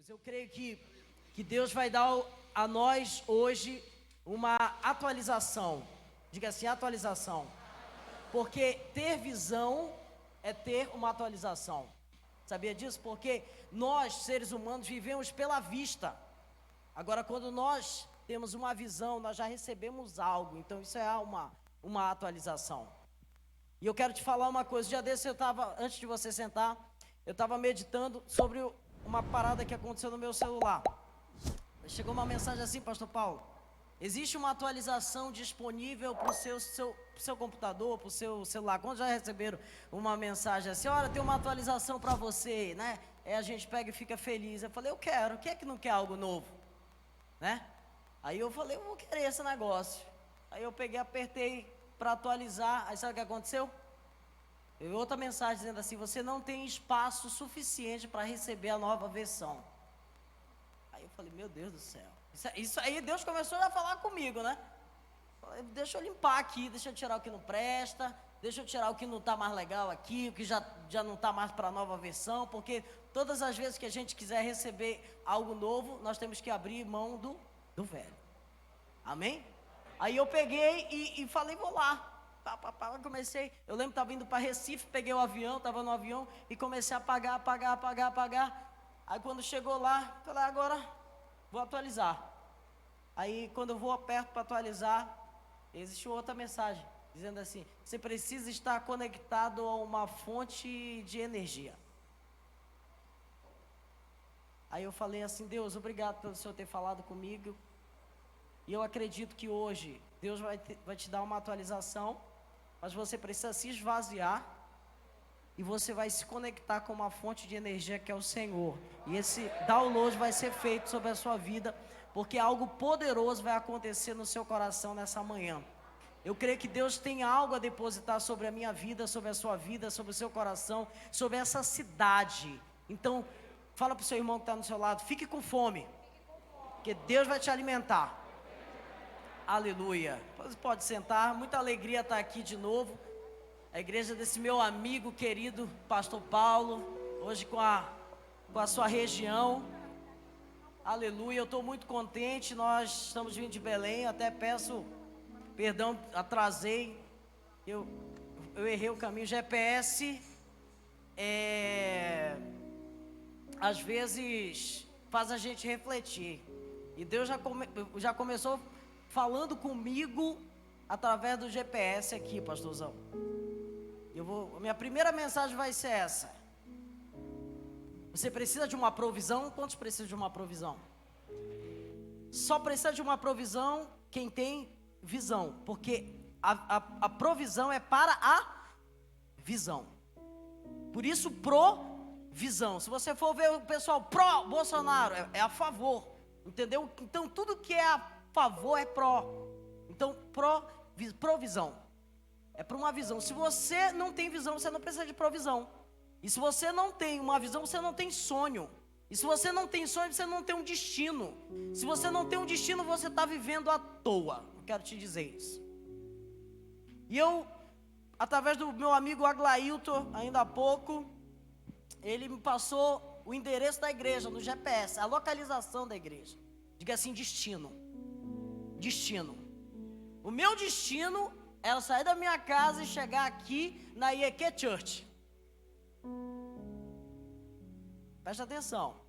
Deus. Eu creio que Deus vai dar a nós hoje uma atualização. Diga assim, atualização. Porque ter visão é ter uma atualização. Sabia disso? Porque nós, seres humanos, vivemos pela vista. Agora, quando nós temos uma visão, nós já recebemos algo. Então, isso é uma atualização. E eu quero te falar uma coisa. Um dia desse antes de você sentar, eu estava meditando sobre uma parada que aconteceu no meu celular. Chegou uma mensagem assim, Pastor Paulo: existe uma atualização disponível para o seu computador, para o seu celular. Quando já receberam uma mensagem assim, olha, tem uma atualização para você, né? Aí a gente pega e fica feliz. Eu falei, eu quero. Quem é que não quer algo novo? Né? Aí eu falei, eu vou querer esse negócio. Aí eu peguei, apertei para atualizar. Aí sabe o que aconteceu? Eu vi outra mensagem dizendo assim: você não tem espaço suficiente para receber a nova versão. Aí eu falei, meu Deus do céu. Isso aí Deus começou a falar comigo, né? Falei, deixa eu limpar aqui, deixa eu tirar o que não presta, deixa eu tirar o que não está mais legal aqui, o que já não está mais para a nova versão, porque todas as vezes que a gente quiser receber algo novo, nós temos que abrir mão do velho. Amém? Aí eu peguei e falei, vou lá. Comecei, eu lembro que estava indo para Recife, peguei o avião, estava no avião e comecei a apagar. Aí quando chegou lá, falei, agora vou atualizar. Aí quando eu vou aperto para atualizar, existe outra mensagem, dizendo assim: você precisa estar conectado a uma fonte de energia. Aí eu falei assim, Deus, obrigado pelo Senhor ter falado comigo. E eu acredito que hoje Deus vai te dar uma atualização, mas você precisa se esvaziar e você vai se conectar com uma fonte de energia que é o Senhor. E esse download vai ser feito sobre a sua vida, porque algo poderoso vai acontecer no seu coração nessa manhã. Eu creio que Deus tem algo a depositar sobre a minha vida, sobre a sua vida, sobre o seu coração, sobre essa cidade. Então, fala para o seu irmão que está no seu lado, fique com fome, porque Deus vai te alimentar. Aleluia. Você pode sentar, muita alegria estar aqui de novo. A igreja desse meu amigo querido, Pastor Paulo, hoje com a sua região. Aleluia, eu estou muito contente, nós estamos vindo de Belém, eu até peço perdão, atrasei, eu errei o caminho. GPS, às vezes faz a gente refletir, e Deus já começou falando comigo através do GPS aqui, pastorzão. Minha primeira mensagem vai ser essa: você precisa de uma provisão? Quantos precisam de uma provisão? Só precisa de uma provisão quem tem visão, porque a provisão é para a visão. Por isso, provisão. Se você for ver o pessoal pró-Bolsonaro, é a favor, entendeu? Então tudo que é a favor é pró. Então provisão é para uma visão. Se você não tem visão, você não precisa de provisão. E se você não tem uma visão, você não tem sonho. E se você não tem sonho, você não tem um destino. Se você não tem um destino, você está vivendo à toa. Eu quero te dizer isso. E eu, através do meu amigo Aglailton, ainda há pouco, ele me passou o endereço da igreja no GPS, a localização da igreja. Diga assim, destino. Destino. O meu destino é sair da minha casa e chegar aqui na IEQ Church. Presta atenção.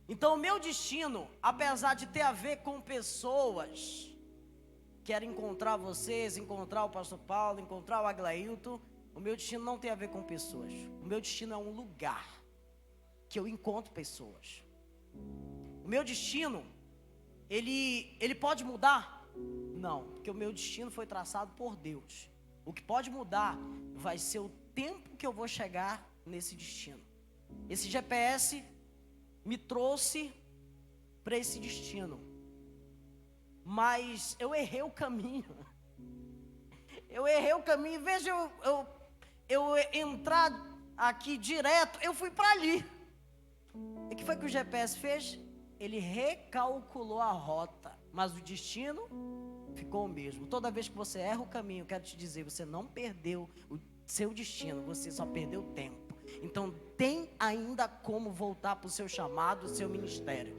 Então o meu destino, apesar de ter a ver com pessoas, quero encontrar vocês, encontrar o pastor Paulo, encontrar o Aglailton, o meu destino não tem a ver com pessoas. O meu destino é um lugar que eu encontro pessoas. O meu destino, ele pode mudar? Não, porque o meu destino foi traçado por Deus. O que pode mudar vai ser o tempo que eu vou chegar nesse destino. Esse GPS me trouxe para esse destino, mas eu errei o caminho. Em vez de eu entrar aqui direto, eu fui para ali. E o que foi que o GPS fez? Ele recalculou a rota, mas o destino ficou o mesmo. Toda vez que você erra o caminho, eu quero te dizer, você não perdeu o seu destino, você só perdeu tempo. Então tem ainda como voltar para o seu chamado, o seu ministério.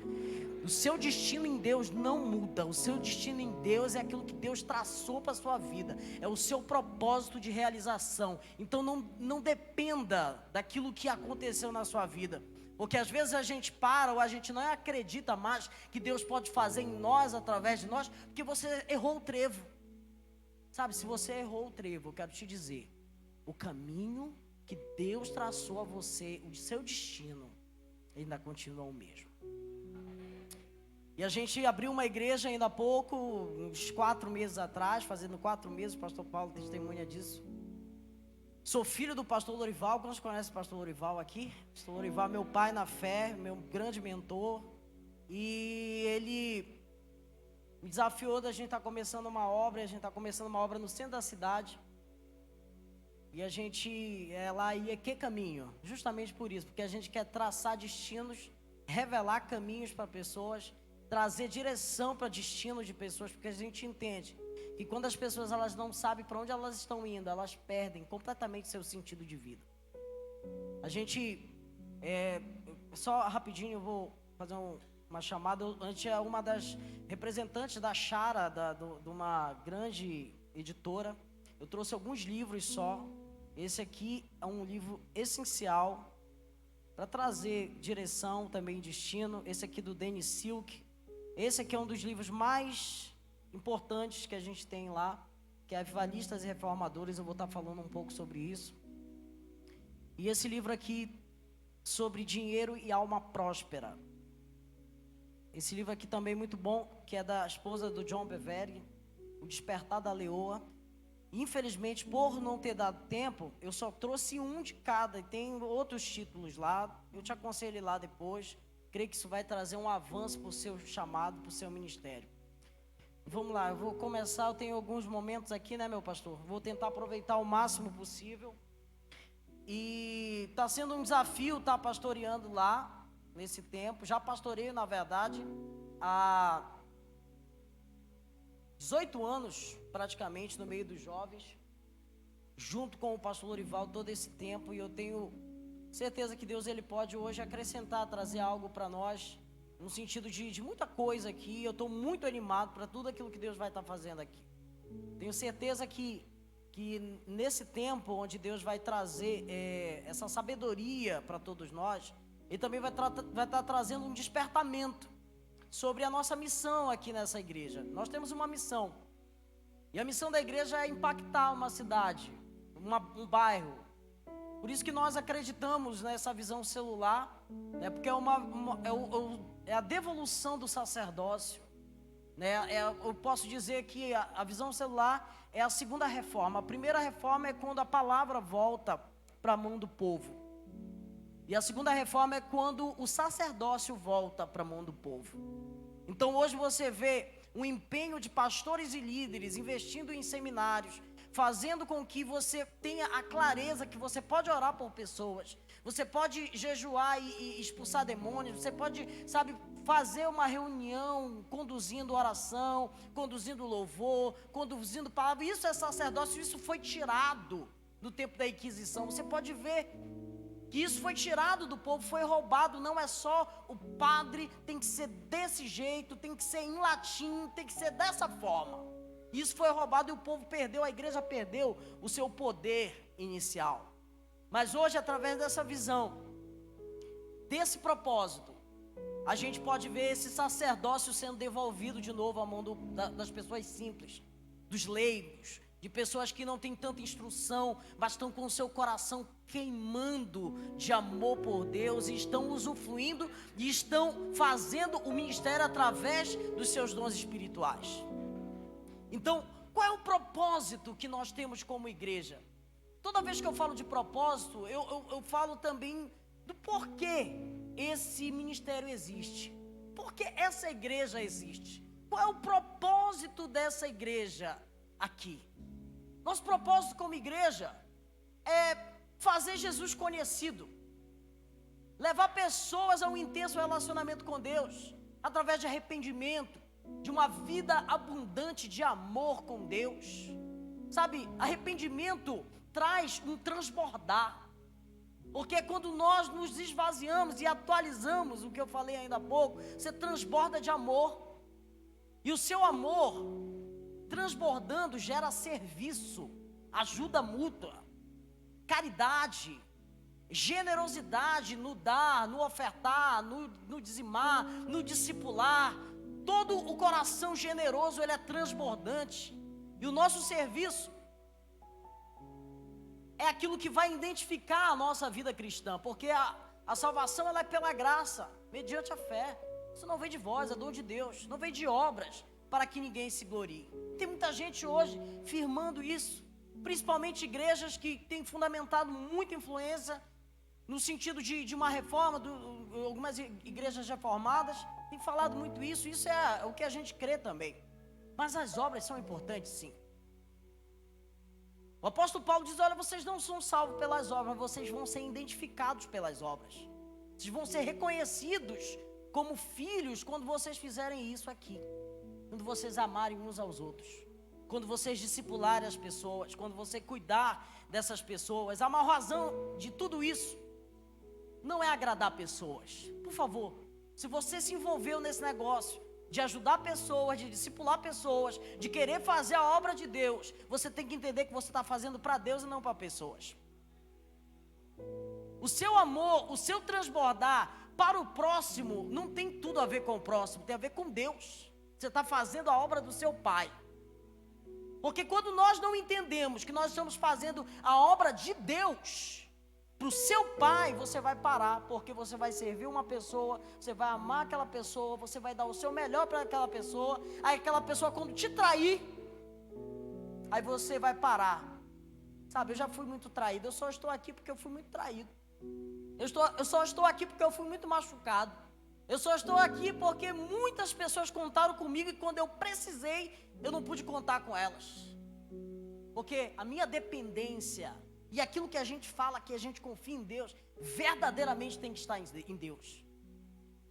O seu destino em Deus não muda. O seu destino em Deus é aquilo que Deus traçou para a sua vida. É o seu propósito de realização. Então não dependa daquilo que aconteceu na sua vida. Porque às vezes a gente para ou a gente não acredita mais que Deus pode fazer em nós, através de nós, porque você errou o trevo. Sabe, se você errou o trevo, eu quero te dizer, o caminho que Deus traçou a você, o seu destino, ainda continua o mesmo. E a gente abriu uma igreja ainda há pouco, uns 4 meses atrás, fazendo 4 meses, o pastor Paulo testemunha disso. Sou filho do pastor Lorival. Quantos conhecem o pastor Lorival aqui? O pastor Lorival é meu pai na fé, meu grande mentor. E ele me desafiou da gente estar começando uma obra. A gente está começando uma obra no centro da cidade. E a gente lá ia que caminho? Justamente por isso, porque a gente quer traçar destinos, revelar caminhos para pessoas, trazer direção para destino de pessoas, porque a gente entende que quando as pessoas elas não sabem para onde elas estão indo, elas perdem completamente seu sentido de vida. A gente, só rapidinho eu vou fazer uma chamada. A gente é uma das representantes da Chara, de uma grande editora. Eu trouxe alguns livros só. Esse aqui é um livro essencial para trazer direção, também destino. Esse aqui do Dennis Silk. Esse aqui é um dos livros mais importantes que a gente tem lá, que é Avivalistas e Reformadores. Eu vou estar falando um pouco sobre isso. E esse livro aqui, sobre dinheiro e alma próspera. Esse livro aqui também é muito bom, que é da esposa do John Bevere, O Despertar da Leoa. Infelizmente, por não ter dado tempo, eu só trouxe um de cada, e tem outros títulos lá. Eu te aconselho ir lá depois. Creio que isso vai trazer um avanço para o seu chamado, para o seu ministério. Vamos lá, eu vou começar. Eu tenho alguns momentos aqui, né, meu pastor? Vou tentar aproveitar o máximo possível. E está sendo um desafio estar pastoreando lá, nesse tempo. Já pastoreio, na verdade, há 18 anos, praticamente, no meio dos jovens, junto com o pastor Lorival, todo esse tempo. E eu tenho certeza que Deus ele pode hoje acrescentar, trazer algo para nós, no sentido de muita coisa aqui. Eu estou muito animado para tudo aquilo que Deus vai estar fazendo aqui. Tenho certeza que nesse tempo onde Deus vai trazer essa sabedoria para todos nós, Ele também vai estar trazendo um despertamento sobre a nossa missão aqui nessa igreja. Nós temos uma missão, e a missão da igreja é impactar uma cidade, um bairro. Por isso que nós acreditamos nessa visão celular, né? Porque é a devolução do sacerdócio, né? Eu posso dizer que a visão celular é a segunda reforma. A primeira reforma é quando a palavra volta para a mão do povo. E a segunda reforma é quando o sacerdócio volta para a mão do povo. Então hoje você vê um empenho de pastores e líderes investindo em seminários, fazendo com que você tenha a clareza que você pode orar por pessoas, você pode jejuar e expulsar demônios, você pode, fazer uma reunião conduzindo oração, conduzindo louvor, conduzindo palavra. Isso é sacerdócio. Isso foi tirado do tempo da Inquisição. Você pode ver que isso foi tirado do povo, foi roubado. Não é só o padre tem que ser desse jeito, tem que ser em latim, tem que ser dessa forma. Isso foi roubado e o povo perdeu, a igreja perdeu o seu poder inicial. Mas hoje, através dessa visão, desse propósito, a gente pode ver esse sacerdócio sendo devolvido de novo à mão das pessoas simples, dos leigos, de pessoas que não têm tanta instrução, mas estão com o seu coração queimando de amor por Deus, e estão usufruindo e estão fazendo o ministério através dos seus dons espirituais. Então, qual é o propósito que nós temos como igreja? Toda vez que eu falo de propósito, eu falo também do porquê esse ministério existe. Por que essa igreja existe? Qual é o propósito dessa igreja aqui? Nosso propósito como igreja é fazer Jesus conhecido, levar pessoas a um intenso relacionamento com Deus, através de arrependimento, de uma vida abundante de amor com Deus. Arrependimento traz um transbordar. Porque quando nós nos esvaziamos e atualizamos, o que eu falei ainda há pouco, você transborda de amor. E o seu amor, transbordando, gera serviço, ajuda mútua, caridade, generosidade no dar, no ofertar, no dizimar, no discipular. Todo o coração generoso, ele é transbordante. E o nosso serviço é aquilo que vai identificar a nossa vida cristã, porque a salvação ela é pela graça, mediante a fé. Isso não vem de vós, é dom de Deus, não vem de obras, para que ninguém se glorie. Tem muita gente hoje firmando isso, principalmente igrejas que têm fundamentado muita influência, no sentido de uma reforma, algumas igrejas reformadas, têm falado muito isso é o que a gente crê também. Mas as obras são importantes, sim. O apóstolo Paulo diz, olha, vocês não são salvos pelas obras, vocês vão ser identificados pelas obras. Vocês vão ser reconhecidos como filhos quando vocês fizerem isso aqui. Quando vocês amarem uns aos outros. Quando vocês discipularem as pessoas. Quando você cuidar dessas pessoas. A maior razão de tudo isso não é agradar pessoas. Por favor, se você se envolveu nesse negócio de ajudar pessoas, de discipular pessoas, de querer fazer a obra de Deus, você tem que entender que você está fazendo para Deus e não para pessoas. O seu amor, o seu transbordar para o próximo, não tem tudo a ver com o próximo, tem a ver com Deus. Você está fazendo a obra do seu Pai. Porque quando nós não entendemos que nós estamos fazendo a obra de Deus, para o seu Pai, você vai parar, porque você vai servir uma pessoa, você vai amar aquela pessoa, você vai dar o seu melhor para aquela pessoa, aí aquela pessoa quando te trair, aí você vai parar. Sabe, eu já fui muito traído, eu só estou aqui porque eu fui muito traído. Eu só estou aqui porque eu fui muito machucado. Eu só estou aqui porque muitas pessoas contaram comigo e quando eu precisei, eu não pude contar com elas. Porque a minha dependência e aquilo que a gente fala, que a gente confia em Deus, verdadeiramente tem que estar em Deus.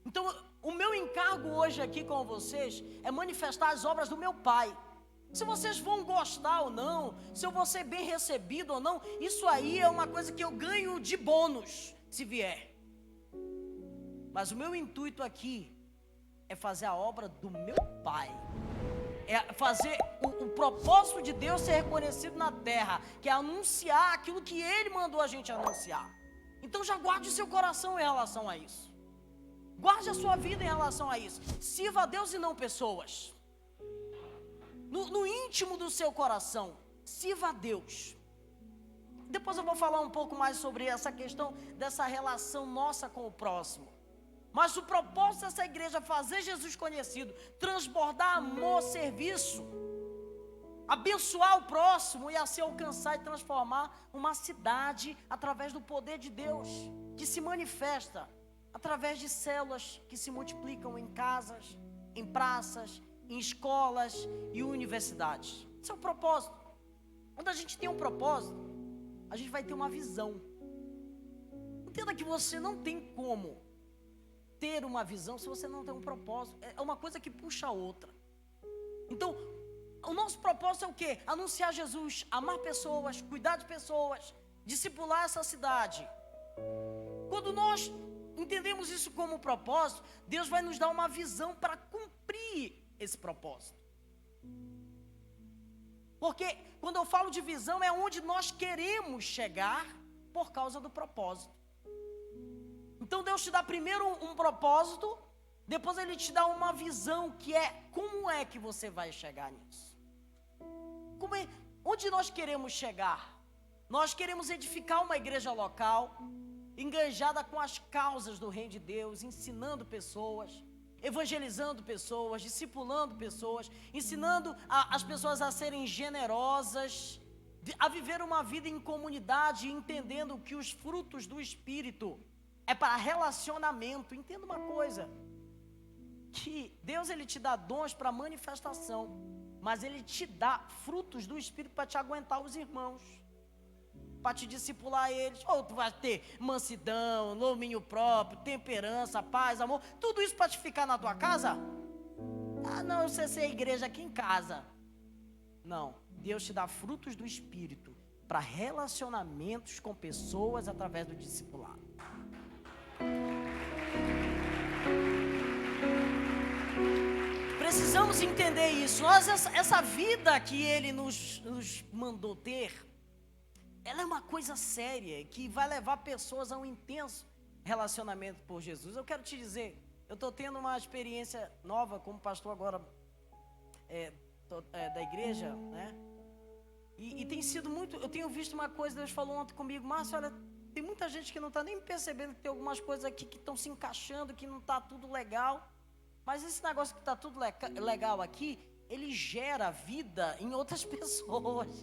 Então, o meu encargo hoje aqui com vocês é manifestar as obras do meu Pai. Se vocês vão gostar ou não, se eu vou ser bem recebido ou não, isso aí é uma coisa que eu ganho de bônus, se vier. Mas o meu intuito aqui é fazer a obra do meu Pai. É fazer o propósito de Deus ser reconhecido na terra, que é anunciar aquilo que Ele mandou a gente anunciar. Então já guarde o seu coração em relação a isso. Guarde a sua vida em relação a isso. Sirva a Deus e não pessoas. No íntimo do seu coração, sirva a Deus. Depois eu vou falar um pouco mais sobre essa questão dessa relação nossa com o próximo. Mas o propósito dessa igreja é fazer Jesus conhecido, transbordar amor, serviço, abençoar o próximo e assim alcançar e transformar uma cidade através do poder de Deus, que se manifesta através de células que se multiplicam em casas, em praças, em escolas e universidades. Esse é o propósito. Quando a gente tem um propósito, a gente vai ter uma visão. Entenda que você não tem como ter uma visão se você não tem um propósito. É uma coisa que puxa a outra. Então, o nosso propósito é o quê? Anunciar Jesus, amar pessoas, cuidar de pessoas, discipular essa cidade. Quando nós entendemos isso como propósito, Deus vai nos dar uma visão para cumprir esse propósito. Porque quando eu falo de visão, é onde nós queremos chegar por causa do propósito. Então Deus te dá primeiro um propósito, depois Ele te dá uma visão que é como é que você vai chegar nisso. Onde nós queremos chegar? Nós queremos edificar uma igreja local, engajada com as causas do reino de Deus, ensinando pessoas, evangelizando pessoas, discipulando pessoas, ensinando as pessoas a serem generosas, a viver uma vida em comunidade, entendendo que os frutos do Espírito é para relacionamento. Entenda uma coisa, que Deus ele te dá dons para manifestação, mas Ele te dá frutos do Espírito para te aguentar os irmãos, para te discipular eles. Ou tu vai ter mansidão, domínio próprio, temperança, paz, amor, tudo isso para te ficar na tua casa? Ah, não, você ser igreja aqui em casa. Não, Deus te dá frutos do Espírito para relacionamentos com pessoas através do discipulado. Precisamos entender isso. Essa vida que Ele nos mandou ter, ela é uma coisa séria, que vai levar pessoas a um intenso relacionamento por Jesus. Eu quero te dizer, eu estou tendo uma experiência nova como pastor agora da igreja, né? E tem sido muito, eu tenho visto uma coisa, Deus falou ontem comigo, Márcio, olha, tem muita gente que não está nem percebendo que tem algumas coisas aqui que estão se encaixando, que não está tudo legal, mas esse negócio que está tudo legal aqui, ele gera vida em outras pessoas.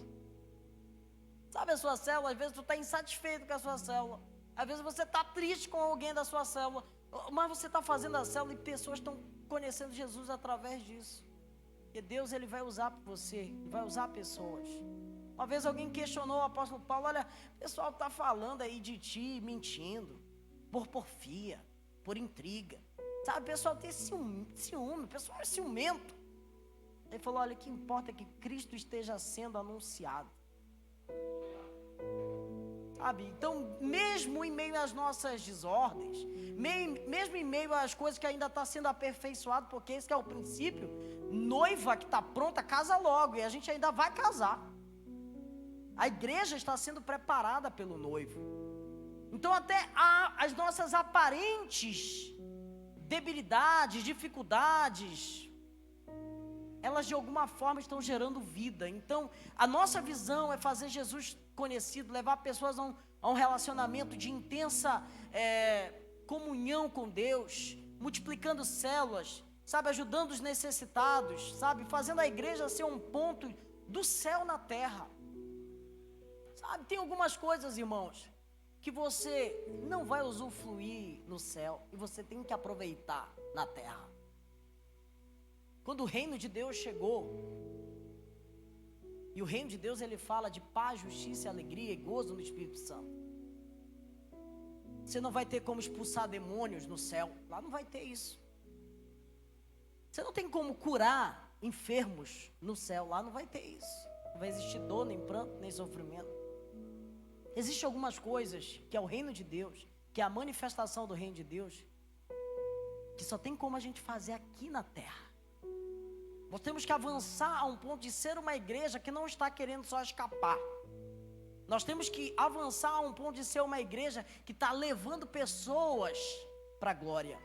Sabe a sua célula, às vezes tu está insatisfeito com a sua célula, às vezes você está triste com alguém da sua célula, mas você está fazendo a célula e pessoas estão conhecendo Jesus através disso. Porque Deus, Ele vai usar você, vai usar pessoas. Uma vez alguém questionou o apóstolo Paulo, olha, o pessoal está falando aí de ti, mentindo, por porfia, por intriga. Sabe, o pessoal tem ciúme, o pessoal é ciumento. Ele falou, olha, o que importa é que Cristo esteja sendo anunciado. Sabe, então, mesmo em meio às nossas desordens, mesmo em meio às coisas que ainda está sendo aperfeiçoado, porque esse que é o princípio, noiva que está pronta, casa logo, e a gente ainda vai casar. A igreja está sendo preparada pelo noivo. Então até as nossas aparentes debilidades, dificuldades, elas de alguma forma estão gerando vida. Então a nossa visão é fazer Jesus conhecido, levar pessoas a um relacionamento de intensa comunhão com Deus, multiplicando células, sabe, ajudando os necessitados, sabe, fazendo a igreja ser um ponto do céu na terra. Sabe, tem algumas coisas, irmãos, que você não vai usufruir no céu e você tem que aproveitar na terra. Quando o reino de Deus chegou, e o reino de Deus ele fala de paz, justiça, alegria e gozo no Espírito Santo. Você não vai ter como expulsar demônios no céu, lá não vai ter isso. Você não tem como curar enfermos no céu, lá não vai ter isso. Não vai existir dor, nem pranto, nem sofrimento. Existem algumas coisas que é o reino de Deus, que é a manifestação do reino de Deus, que só tem como a gente fazer aqui na terra. Nós temos que avançar a um ponto de ser uma igreja que não está querendo só escapar. Nós temos que avançar a um ponto de ser uma igreja que está levando pessoas para a glória.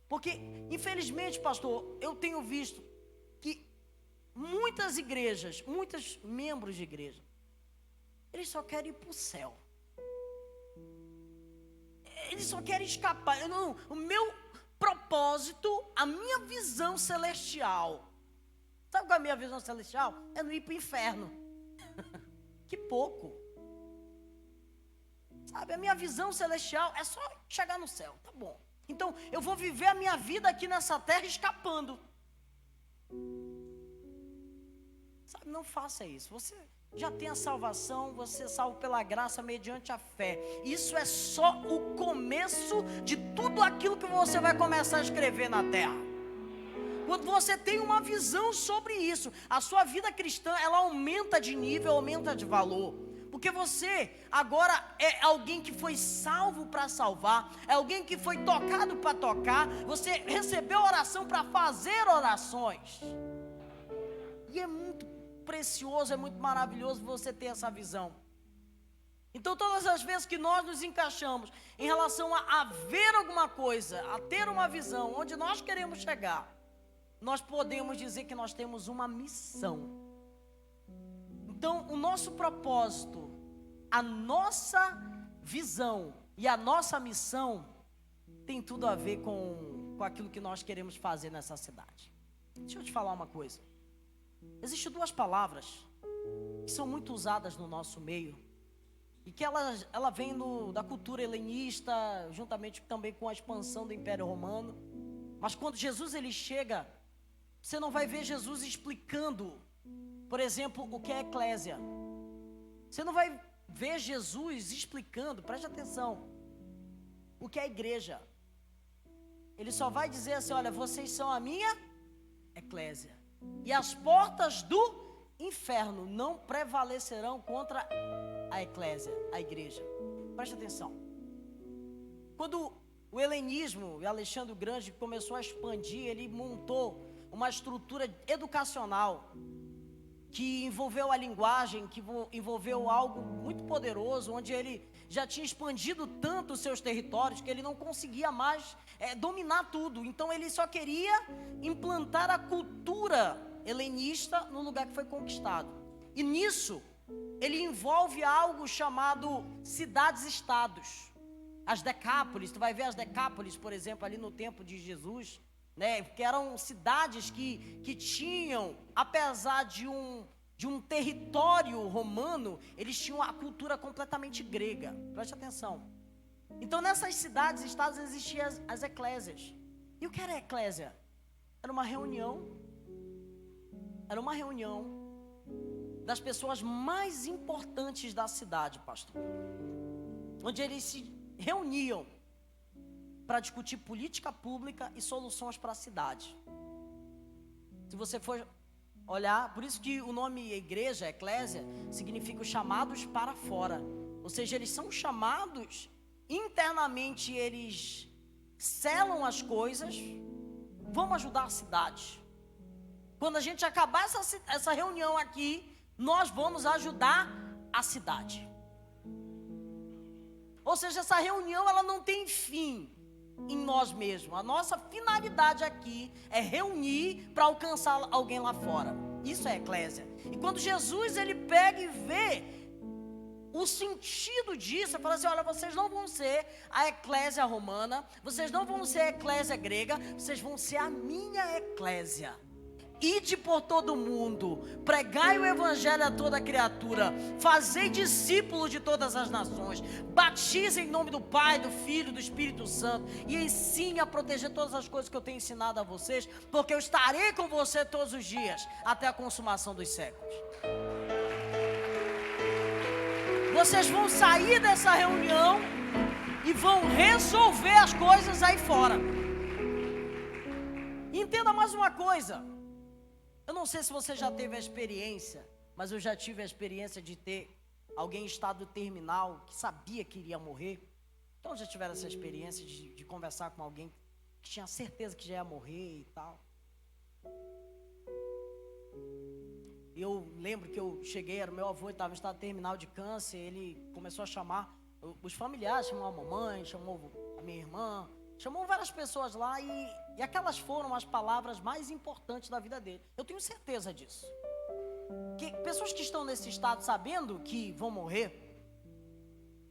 Porque, infelizmente, pastor, eu tenho visto que muitas igrejas, muitos membros de igreja, eles só querem ir para o céu. Eles só querem escapar. O meu propósito, a minha visão celestial. Sabe qual é a minha visão celestial? É não ir para o inferno. Que pouco. Sabe, a minha visão celestial é só chegar no céu. Tá bom. Então, eu vou viver a minha vida aqui nessa terra escapando. Sabe, não faça isso. Você já tem a salvação, você é salvo pela graça mediante a fé. Isso é só o começo de tudo aquilo que você vai começar a escrever na terra. Quando você tem uma visão sobre isso, a sua vida cristã, ela aumenta de nível, aumenta de valor. Porque você agora é alguém que foi salvo para salvar, é alguém que foi tocado para tocar, você recebeu oração para fazer orações. E é muito precioso, é muito maravilhoso você ter essa visão. Então todas as vezes que nós nos encaixamos em relação a ver alguma coisa, a ter uma visão onde nós queremos chegar, nós podemos dizer que nós temos uma missão. Então o nosso propósito, a nossa visão e a nossa missão tem tudo a ver com aquilo que nós queremos fazer nessa cidade. Deixa eu te falar uma coisa. Existem duas palavras que são muito usadas no nosso meio e que ela vem da cultura helenista, juntamente também com a expansão do Império Romano. Mas quando Jesus ele chega, você não vai ver Jesus explicando, por exemplo, o que é eclésia. Você não vai ver Jesus explicando, preste atenção, o que é igreja. Ele só vai dizer assim, olha, vocês são a minha eclésia. E as portas do inferno não prevalecerão contra a eclésia, a igreja. Preste atenção. Quando o helenismo e Alexandre o Grande começou a expandir, ele montou uma estrutura educacional que envolveu a linguagem, que envolveu algo muito poderoso, onde ele já tinha expandido tanto os seus territórios que ele não conseguia mais dominar tudo. Então ele só queria implantar a cultura helenista no lugar que foi conquistado. E nisso ele envolve algo chamado cidades-estados. As Decápolis, tu vai ver as Decápolis, por exemplo, ali no tempo de Jesus, né? Que eram cidades que tinham, apesar de um território romano, eles tinham a cultura completamente grega. Preste atenção. Então nessas cidades, estados, existiam as eclésias. E o que era a eclésia? Era uma reunião das pessoas mais importantes da cidade, pastor, onde eles se reuniam para discutir política pública e soluções para a cidade. Se você for olhar, por isso que o nome igreja, eclésia, significa os chamados para fora. Ou seja, eles são chamados, internamente eles selam as coisas, vamos ajudar a cidade. Quando a gente acabar essa reunião aqui, nós vamos ajudar a cidade. Ou seja, essa reunião ela não tem fim em nós mesmos. A nossa finalidade aqui é reunir para alcançar alguém lá fora. Isso é eclésia. E quando Jesus ele pega e vê o sentido disso, ele fala assim: olha, vocês não vão ser a eclésia romana, vocês não vão ser a eclésia grega, vocês vão ser a minha eclésia. Ide por todo o mundo, pregai o evangelho a toda criatura, fazei discípulos de todas as nações, batize em nome do Pai, do Filho e do Espírito Santo, e ensine a proteger todas as coisas que eu tenho ensinado a vocês, porque eu estarei com você todos os dias, até a consumação dos séculos. Vocês vão sair dessa reunião e vão resolver as coisas aí fora. Entenda mais uma coisa. Eu não sei se você já teve a experiência, mas eu já tive a experiência de ter alguém em estado terminal que sabia que iria morrer. Então já tiveram essa experiência de conversar com alguém que tinha certeza que já ia morrer e tal. Eu lembro que eu cheguei, era meu avô, estava em estado terminal de câncer, ele começou a chamar os familiares, chamou a mamãe, chamou a minha irmã, chamou várias pessoas lá e aquelas foram as palavras mais importantes da vida dele. Eu tenho certeza disso. Que pessoas que estão nesse estado sabendo que vão morrer,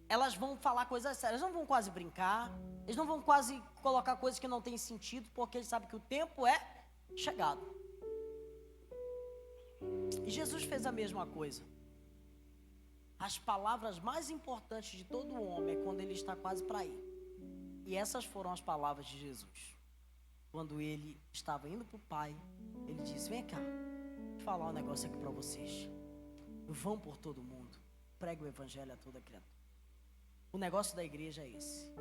elas vão falar coisas sérias, eles não vão quase brincar, eles não vão quase colocar coisas que não têm sentido, porque eles sabem que o tempo é chegado. E Jesus fez a mesma coisa. As palavras mais importantes de todo homem é quando ele está quase para ir. E essas foram as palavras de Jesus. Quando ele estava indo para o Pai, ele disse: vem cá, vou falar um negócio aqui para vocês. Vão por todo mundo, pregue o evangelho a toda criatura. O negócio da igreja é esse.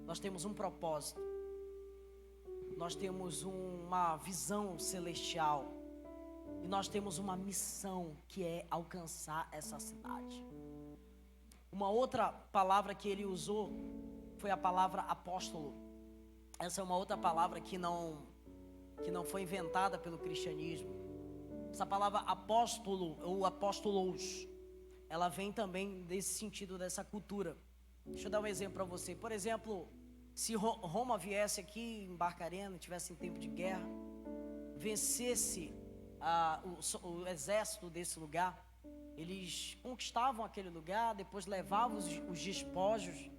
Nós temos um propósito. Nós temos uma visão celestial. E nós temos uma missão que é alcançar essa cidade. Uma outra palavra que ele usou foi a palavra apóstolo. Essa é uma outra palavra que não foi inventada pelo cristianismo. Essa palavra apóstolo ou apóstolos, ela vem também desse sentido, dessa cultura. Deixa eu dar um exemplo para você. Por exemplo, se Roma viesse aqui em Barcarena, tivesse em tempo de guerra, vencesse o exército desse lugar, eles conquistavam aquele lugar, depois levavam os despojos.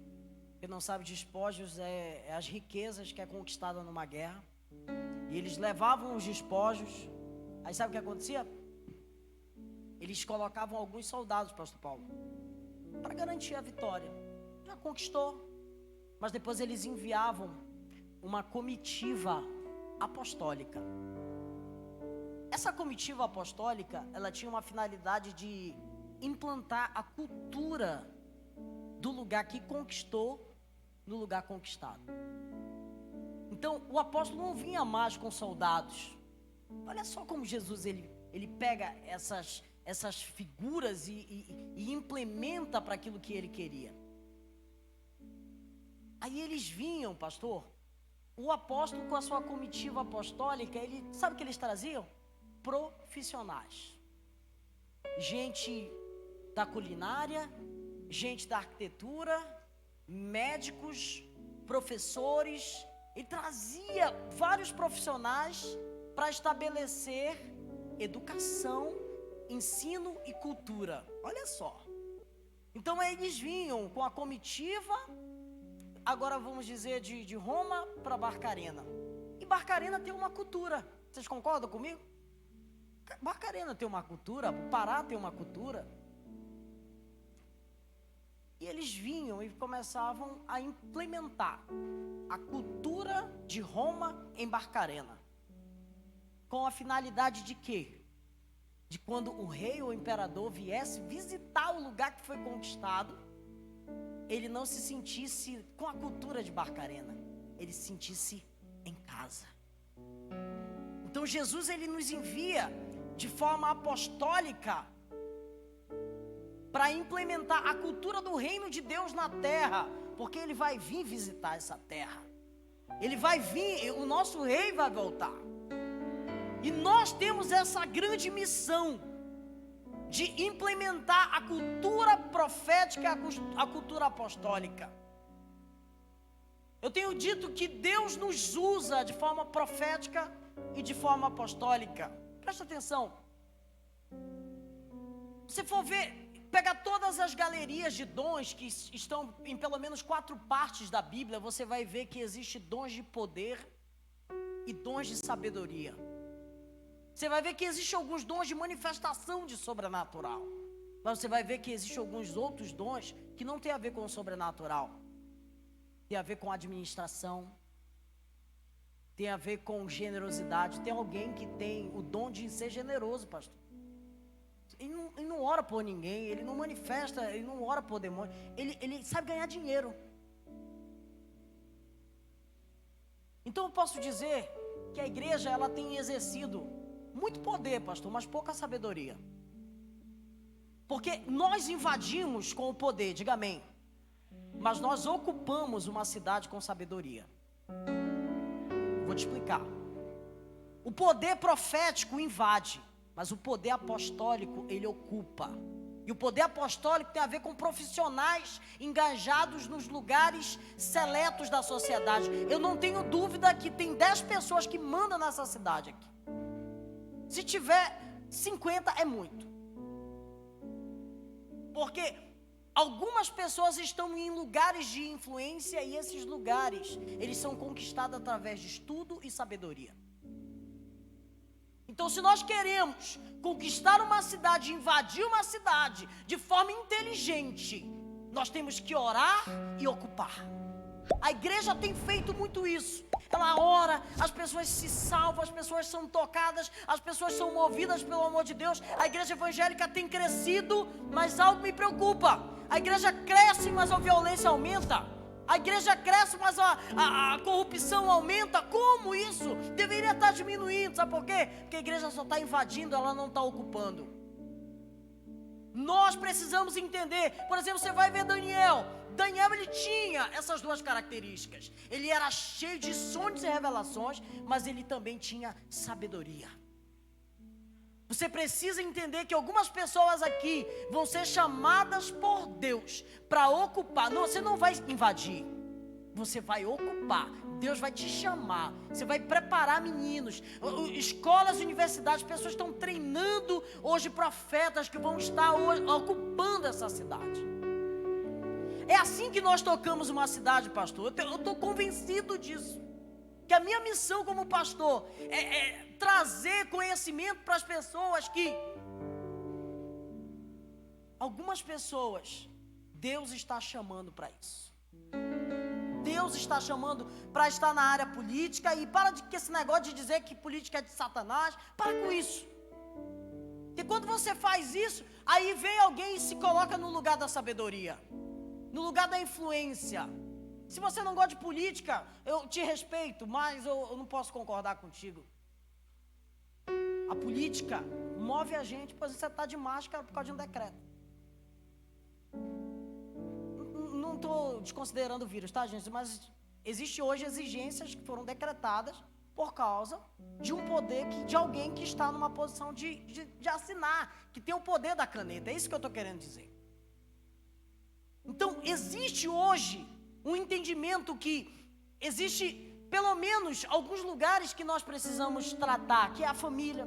Quem não sabe, despojos é as riquezas que é conquistada numa guerra. E eles levavam os despojos. Aí sabe o que acontecia? Eles colocavam alguns soldados, pastor Paulo, para garantir a vitória. Já conquistou, mas depois eles enviavam uma comitiva apostólica. Essa comitiva apostólica, ela tinha uma finalidade de implantar a cultura do lugar que conquistou no lugar conquistado. Então, o apóstolo não vinha mais com soldados. Olha só como Jesus ele ele pega essas figuras e implementa para aquilo que ele queria. Aí eles vinham, pastor, o apóstolo com a sua comitiva apostólica, sabe o que eles traziam? Profissionais. Gente da culinária, gente da arquitetura, médicos, professores. Ele trazia vários profissionais para estabelecer educação, ensino e cultura. Olha só. Então eles vinham com a comitiva, agora vamos dizer de Roma para Barcarena. E Barcarena tem uma cultura. Vocês concordam comigo? Barcarena tem uma cultura, o Pará tem uma cultura. E eles vinham e começavam a implementar a cultura de Roma em Barcarena. Com a finalidade de quê? De quando o rei ou o imperador viesse visitar o lugar que foi conquistado, ele não se sentisse com a cultura de Barcarena, ele se sentisse em casa. Então Jesus, ele nos envia de forma apostólica para implementar a cultura do reino de Deus na terra, porque ele vai vir visitar essa terra. Ele vai vir, o nosso rei vai voltar. E nós temos essa grande missão de implementar a cultura profética, a cultura apostólica. Eu tenho dito que Deus nos usa de forma profética e de forma apostólica. Presta atenção. Se for ver, pega todas as galerias de dons que estão em pelo menos 4 partes da Bíblia, você vai ver que existe dons de poder e dons de sabedoria. Você vai ver que existem alguns dons de manifestação de sobrenatural, mas você vai ver que existem alguns outros dons que não tem a ver com o sobrenatural. Tem a ver com administração, tem a ver com generosidade. Tem alguém que tem o dom de ser generoso, pastor. Ele não ora por ninguém, ele não manifesta, ele não ora por demônio, ele sabe ganhar dinheiro. Então eu posso dizer que a igreja, ela tem exercido muito poder, pastor, mas pouca sabedoria. Porque nós invadimos com o poder, diga amém, mas nós ocupamos uma cidade com sabedoria. Vou te explicar. O poder profético invade, mas o poder apostólico, ele ocupa. E o poder apostólico tem a ver com profissionais engajados nos lugares seletos da sociedade. Eu não tenho dúvida que tem 10 pessoas que mandam nessa cidade aqui. Se tiver 50 é muito. Porque algumas pessoas estão em lugares de influência e esses lugares, eles são conquistados através de estudo e sabedoria. Então, se nós queremos conquistar uma cidade, invadir uma cidade de forma inteligente, nós temos que orar e ocupar. A igreja tem feito muito isso. Ela ora, as pessoas se salvam, as pessoas são tocadas, as pessoas são movidas pelo amor de Deus. A igreja evangélica tem crescido, mas algo me preocupa. A igreja cresce, mas a violência aumenta. A igreja cresce, mas a corrupção aumenta. Como isso? Deveria estar diminuindo. Sabe por quê? Porque a igreja só está invadindo, ela não está ocupando. Nós precisamos entender. Por exemplo, você vai ver Daniel, ele tinha essas 2 características. Ele era cheio de sonhos e revelações, mas ele também tinha sabedoria. Você precisa entender que algumas pessoas aqui vão ser chamadas por Deus para ocupar. Não, você não vai invadir, você vai ocupar. Deus vai te chamar, você vai preparar meninos, escolas, universidades, pessoas estão treinando hoje profetas que vão estar hoje ocupando essa cidade. É assim que nós tocamos uma cidade, pastor. Eu estou convencido disso. Que a minha missão como pastor é trazer conhecimento para as pessoas que... Algumas pessoas, Deus está chamando para isso. Deus está chamando para estar na área política. E para com esse negócio de dizer que política é de Satanás. Para com isso. Porque quando você faz isso, aí vem alguém e se coloca no lugar da sabedoria, no lugar da influência. Se você não gosta de política, eu te respeito, mas eu não posso concordar contigo. A política move a gente, pois você está de máscara por causa de um decreto. Não estou desconsiderando o vírus, tá, gente? Mas existe hoje exigências que foram decretadas por causa de um poder de alguém que está numa posição de assinar, que tem o poder da caneta. É isso que eu estou querendo dizer. Então, existe hoje um entendimento que existe pelo menos alguns lugares que nós precisamos tratar, que é a família.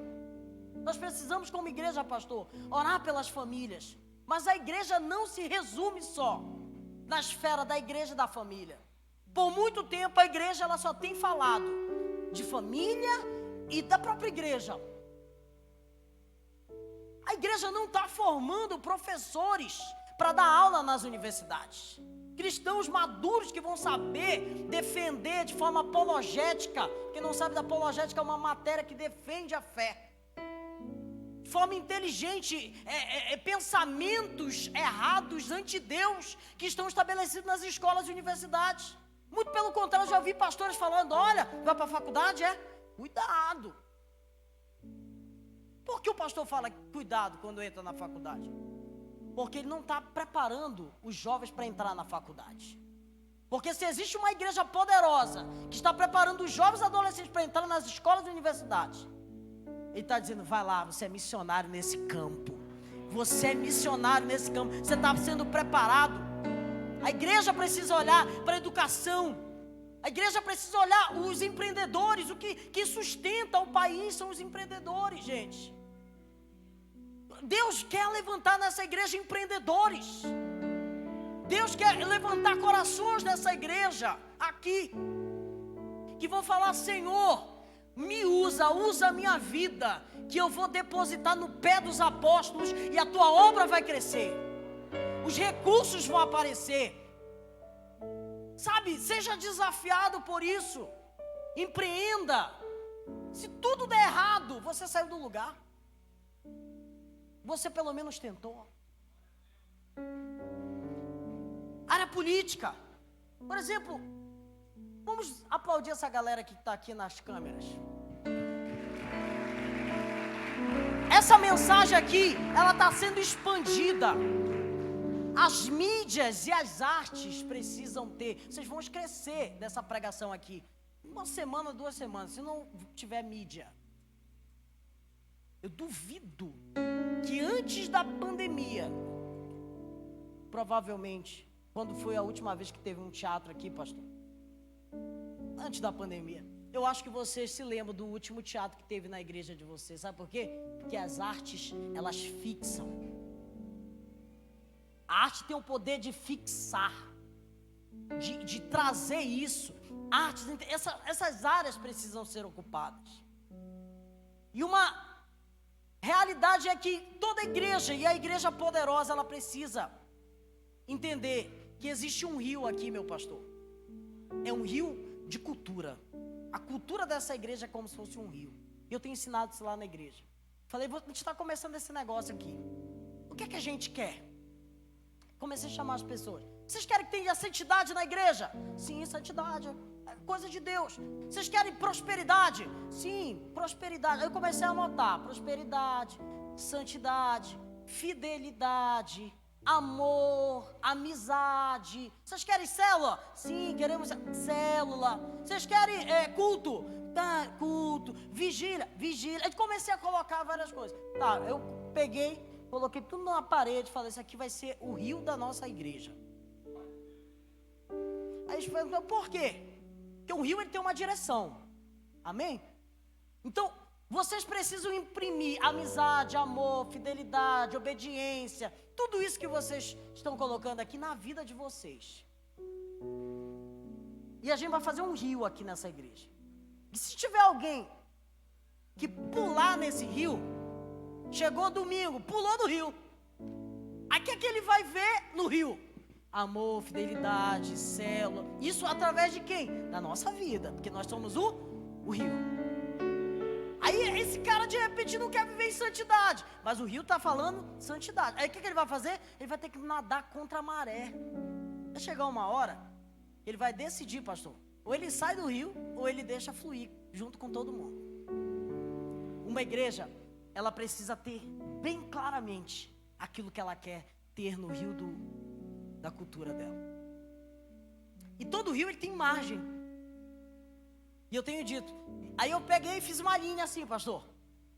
Nós precisamos, como igreja, pastor, orar pelas famílias. Mas a igreja não se resume só na esfera da igreja e da família. Por muito tempo a igreja ela só tem falado de família e da própria igreja. A igreja não está formando professores para dar aula nas universidades. Cristãos maduros que vão saber defender de forma apologética. Quem não sabe da apologética é uma matéria que defende a fé. De forma inteligente, pensamentos errados anti-Deus que estão estabelecidos nas escolas e universidades. Muito pelo contrário, eu já ouvi pastores falando, olha, vai para a faculdade, cuidado. Por que o pastor fala cuidado quando entra na faculdade? Porque ele não está preparando os jovens para entrar na faculdade. Porque se existe uma igreja poderosa que está preparando os jovens adolescentes para entrar nas escolas e universidades, ele está dizendo, vai lá, você é missionário nesse campo. Você é missionário nesse campo. Você está sendo preparado. A igreja precisa olhar para a educação. A igreja precisa olhar os empreendedores. O que sustenta o país são os empreendedores, gente. Deus quer levantar nessa igreja empreendedores. Deus quer levantar corações nessa igreja aqui, que vão falar, Senhor, me usa a minha vida, que eu vou depositar no pé dos apóstolos e a tua obra vai crescer. Os recursos vão aparecer. Sabe, seja desafiado por isso. Empreenda. Se tudo der errado, você saiu do lugar. Você pelo menos tentou. Área política. Por exemplo, vamos aplaudir essa galera que está aqui nas câmeras. Essa mensagem aqui, ela está sendo expandida. As mídias e as artes precisam ter. Vocês vão crescer dessa pregação aqui. 1 semana, 2 semanas, se não tiver mídia. Eu duvido que antes da pandemia, provavelmente, quando foi a última vez que teve um teatro aqui, pastor? Antes da pandemia. Eu acho que vocês se lembram do último teatro que teve na igreja de vocês. Sabe por quê? Porque as artes, elas fixam. A arte tem o poder de fixar, de trazer isso. Artes, essas áreas precisam ser ocupadas. E uma realidade é que toda igreja, e a igreja poderosa, ela precisa entender que existe um rio aqui, meu pastor. É um rio de cultura. A cultura dessa igreja é como se fosse um rio. E eu tenho ensinado isso lá na igreja. Falei, a gente está começando esse negócio aqui. O que é que a gente quer? Comecei a chamar as pessoas. Vocês querem que tenha santidade na igreja? Sim, santidade. É coisa de Deus. Vocês querem prosperidade? Sim, prosperidade. Aí eu comecei a anotar. Prosperidade, santidade, fidelidade, amor, amizade. Vocês querem célula? Sim, queremos célula. Vocês querem culto? Tá, culto. Vigília, vigília. Aí comecei a colocar várias coisas. Tá, eu peguei, coloquei tudo na parede, falei, isso aqui vai ser o rio da nossa igreja. Aí eles perguntam, por quê? Porque o rio ele tem uma direção. Amém? Então, vocês precisam imprimir amizade, amor, fidelidade, obediência, tudo isso que vocês estão colocando aqui na vida de vocês. E a gente vai fazer um rio aqui nessa igreja. E se tiver alguém que pular nesse rio, chegou domingo, pulou no rio. Aí o que é que ele vai ver no rio? Amor, fidelidade, célula. Isso através de quem? Da nossa vida, porque nós somos o rio. Aí esse cara de repente não quer viver em santidade, mas o rio está falando santidade. Aí o que ele vai fazer? Ele vai ter que nadar contra a maré. Vai chegar uma hora, ele vai decidir, pastor, ou ele sai do rio, ou ele deixa fluir junto com todo mundo. O Uma igreja, ela precisa ter bem claramente aquilo que ela quer ter no rio da cultura dela. E todo rio ele tem margem. E eu tenho dito. Aí eu peguei e fiz uma linha assim, pastor.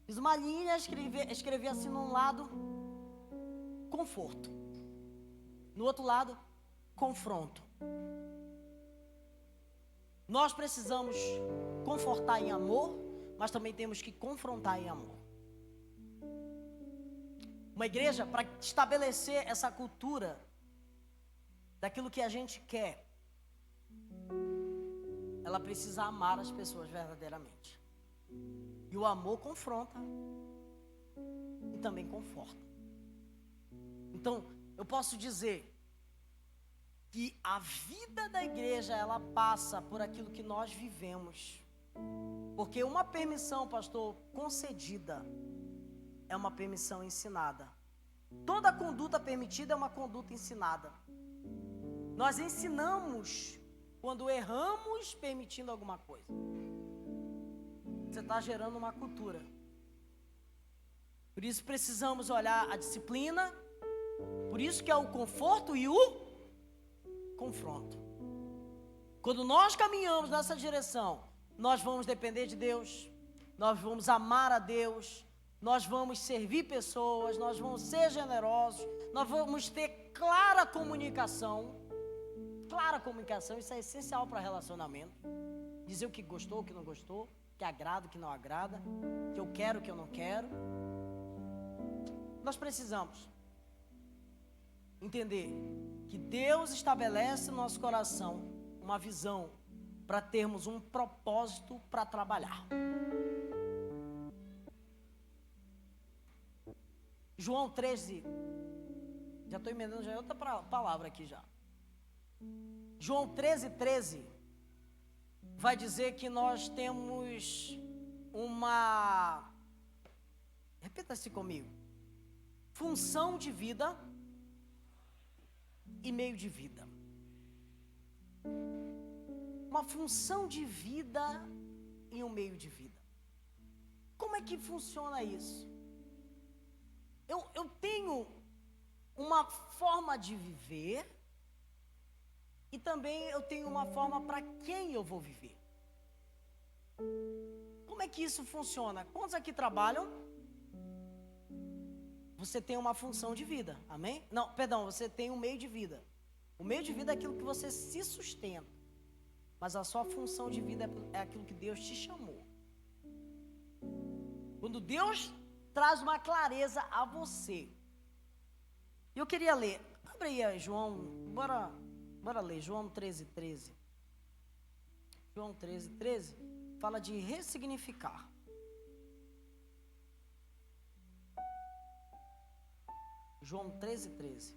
Fiz uma linha, escrevi assim num lado, conforto. No outro lado, confronto. Nós precisamos confortar em amor, mas também temos que confrontar em amor. Uma igreja, para estabelecer essa cultura daquilo que a gente quer, ela precisa amar as pessoas verdadeiramente. E o amor confronta e também conforta. Então, eu posso dizer que a vida da igreja, ela passa por aquilo que nós vivemos. Porque uma permissão, pastor, concedida, é uma permissão ensinada. Toda conduta permitida é uma conduta ensinada. Nós ensinamos quando erramos permitindo alguma coisa. Você está gerando uma cultura. Por isso precisamos olhar a disciplina. Por isso que é o conforto e o confronto. Quando nós caminhamos nessa direção, nós vamos depender de Deus, nós vamos amar a Deus, nós vamos servir pessoas, nós vamos ser generosos, nós vamos ter clara comunicação. Clara comunicação, isso é essencial para relacionamento. Dizer o que gostou, o que não gostou, o que agrada, o que não agrada, o que eu quero, o que eu não quero. Nós precisamos entender que Deus estabelece no nosso coração uma visão para termos um propósito para trabalhar. João 13, já estou emendando, já é outra palavra aqui já. João 13, vai dizer que nós temos uma, repita-se comigo, função de vida e meio de vida. Uma função de vida e um meio de vida. Como é que funciona isso? Eu tenho uma forma de viver e também eu tenho uma forma para quem eu vou viver. Como é que isso funciona? Quantos aqui trabalham? Você tem uma função de vida, amém? Não, perdão, você tem um meio de vida. O meio de vida é aquilo que você se sustenta. Mas a sua função de vida é aquilo que Deus te chamou. Quando Deus traz uma clareza a você. Eu queria ler. Abre aí, João. Bora ler. João 13. João 13 fala de ressignificar. João 13.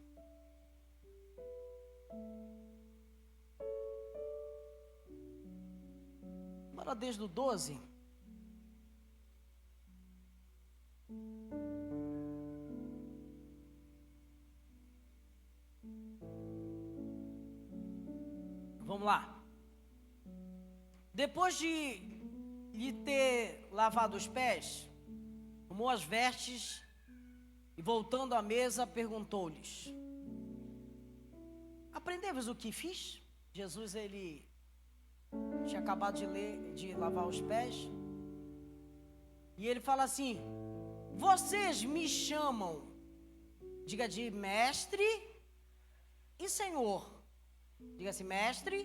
Bora desde o 12. Vamos lá. Depois de lhe ter lavado os pés, tomou as vestes e, voltando à mesa, perguntou-lhes: aprendeu-vos o que fiz? Jesus, ele tinha acabado de lavar os pés. E ele fala assim: vocês me chamam, diga de mestre e senhor. Diga assim, mestre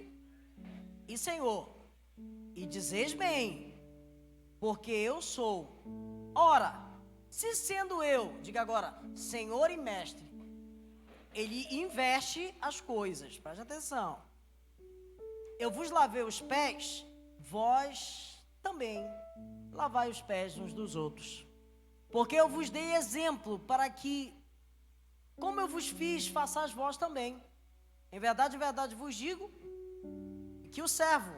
e senhor. E dizeis bem, porque eu sou. Ora, se sendo eu, diga agora, senhor e mestre, ele inverte as coisas. Preste atenção. Eu vos lavei os pés, vós também lavai os pés uns dos outros. Porque eu vos dei exemplo para que, como eu vos fiz, façais vós também. Em verdade vos digo que o servo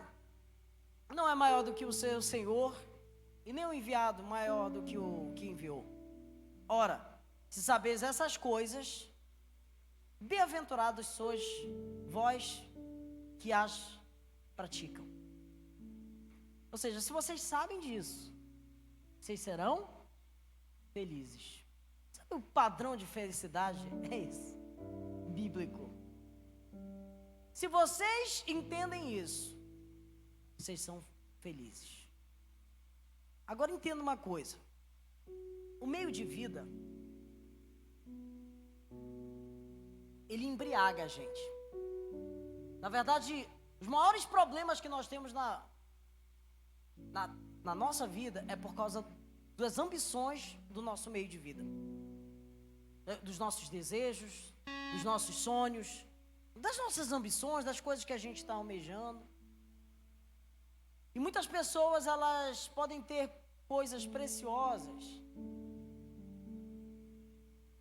não é maior do que o seu senhor, e nem o enviado maior do que o que enviou. Ora, se sabeis essas coisas, bem-aventurados sois vós que as praticam. Ou seja, se vocês sabem disso, vocês serão felizes. Sabe o padrão de felicidade? É esse, bíblico. Se vocês entendem isso, vocês são felizes. Agora entenda uma coisa. O meio de vida, ele embriaga a gente. Na verdade, os maiores problemas que nós temos na nossa vida é por causa das ambições do nosso meio de vida, dos nossos desejos, dos nossos sonhos, das nossas ambições, das coisas que a gente está almejando. E muitas pessoas, elas podem ter coisas preciosas,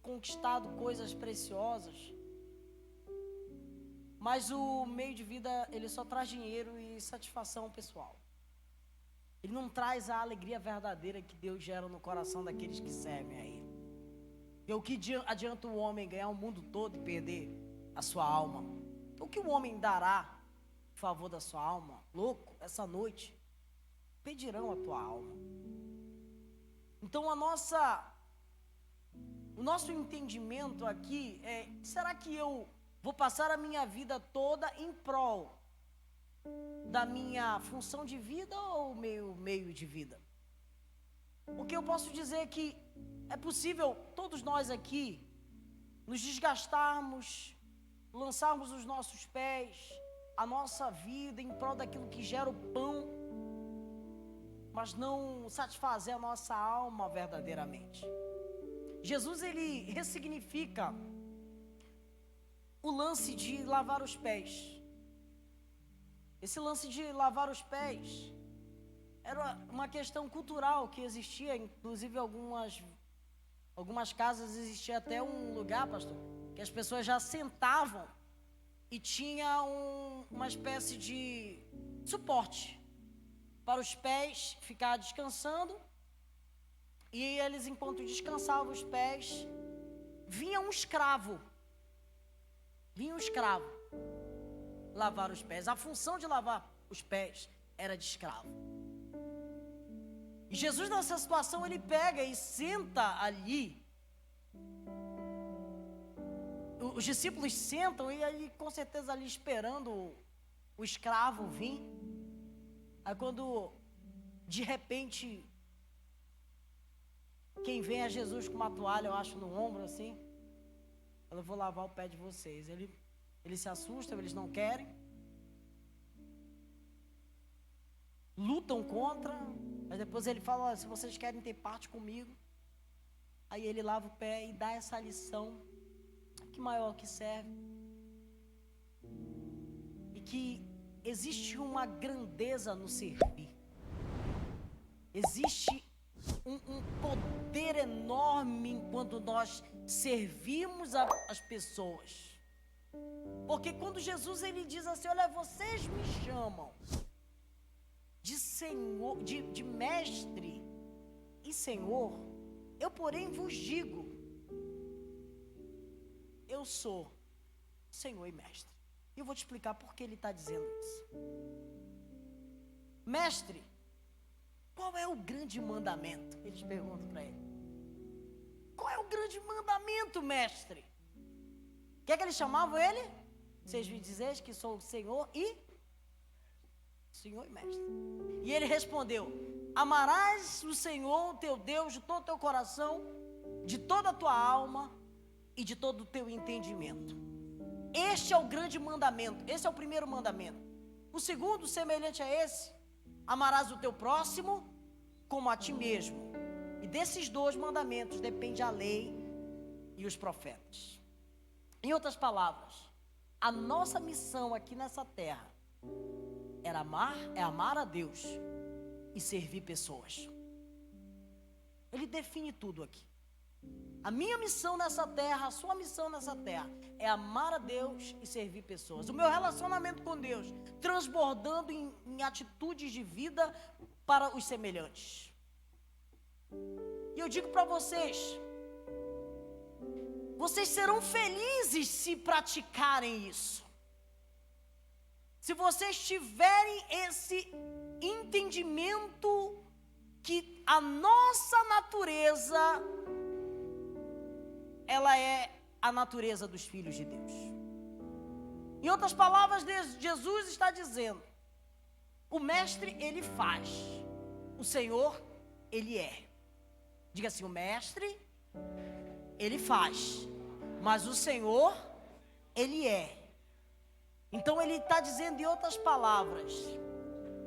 conquistado coisas preciosas, mas o meio de vida, ele só traz dinheiro e satisfação pessoal. Ele não traz a alegria verdadeira que Deus gera no coração daqueles que servem a Ele. E o que adianta o homem ganhar o mundo todo e perder a sua alma? O que o homem dará em favor da sua alma? Louco, essa noite pedirão a tua alma. Então o nosso entendimento aqui é: será que eu vou passar a minha vida toda em prol da minha função de vida ou meio de vida? Porque eu posso dizer que é possível todos nós aqui nos desgastarmos, lançarmos os nossos pés, a nossa vida em prol daquilo que gera o pão, mas não satisfazer a nossa alma verdadeiramente. Jesus, ele ressignifica o lance de lavar os pés. Esse lance de lavar os pés era uma questão cultural que existia, inclusive algumas casas existia até um lugar, pastor, que as pessoas já sentavam e tinha uma espécie de suporte para os pés ficar descansando, e eles, enquanto descansavam os pés, vinha um escravo lavar os pés. A função de lavar os pés era de escravo. E Jesus, nessa situação, ele pega e senta ali. Os discípulos sentam e ele, com certeza, ali esperando o escravo vir. Aí quando, de repente, quem vem é Jesus com uma toalha, eu acho, no ombro, assim. Eu vou lavar o pé de vocês. Eles se assustam, eles não querem. Lutam contra. Mas depois ele fala: olha, se vocês querem ter parte comigo. Aí ele lava o pé e dá essa lição, que maior que serve. E que existe uma grandeza no servir. Existe um poder enorme enquanto nós servimos as pessoas. Porque quando Jesus, ele diz assim: olha, vocês me chamam de Senhor, de mestre e Senhor, eu porém vos digo, eu sou Senhor e mestre. E eu vou te explicar por que ele está dizendo isso. Mestre, qual é o grande mandamento? Eles perguntam para ele. Qual é o grande mandamento, mestre? O que é que eles chamavam ele? Vocês me dizeis que sou o Senhor e mestre. E ele respondeu: amarás o Senhor teu Deus de todo o teu coração, de toda a tua alma e de todo o teu entendimento. Este é o grande mandamento. Esse é o primeiro mandamento. O segundo, semelhante a esse: amarás o teu próximo como a ti mesmo. E desses dois mandamentos depende a lei e os profetas. Em outras palavras, a nossa missão aqui nessa terra é amar a Deus e servir pessoas. Ele define tudo aqui. A minha missão nessa terra, a sua missão nessa terra é amar a Deus e servir pessoas. O meu relacionamento com Deus transbordando em atitudes de vida para os semelhantes. E eu digo para vocês serão felizes se praticarem isso. Se vocês tiverem esse entendimento que a nossa natureza, ela é a natureza dos filhos de Deus. Em outras palavras, Jesus está dizendo: o mestre, ele faz, o Senhor, ele é. Diga assim: o mestre, ele faz, mas o Senhor, ele é. Então ele está dizendo em outras palavras: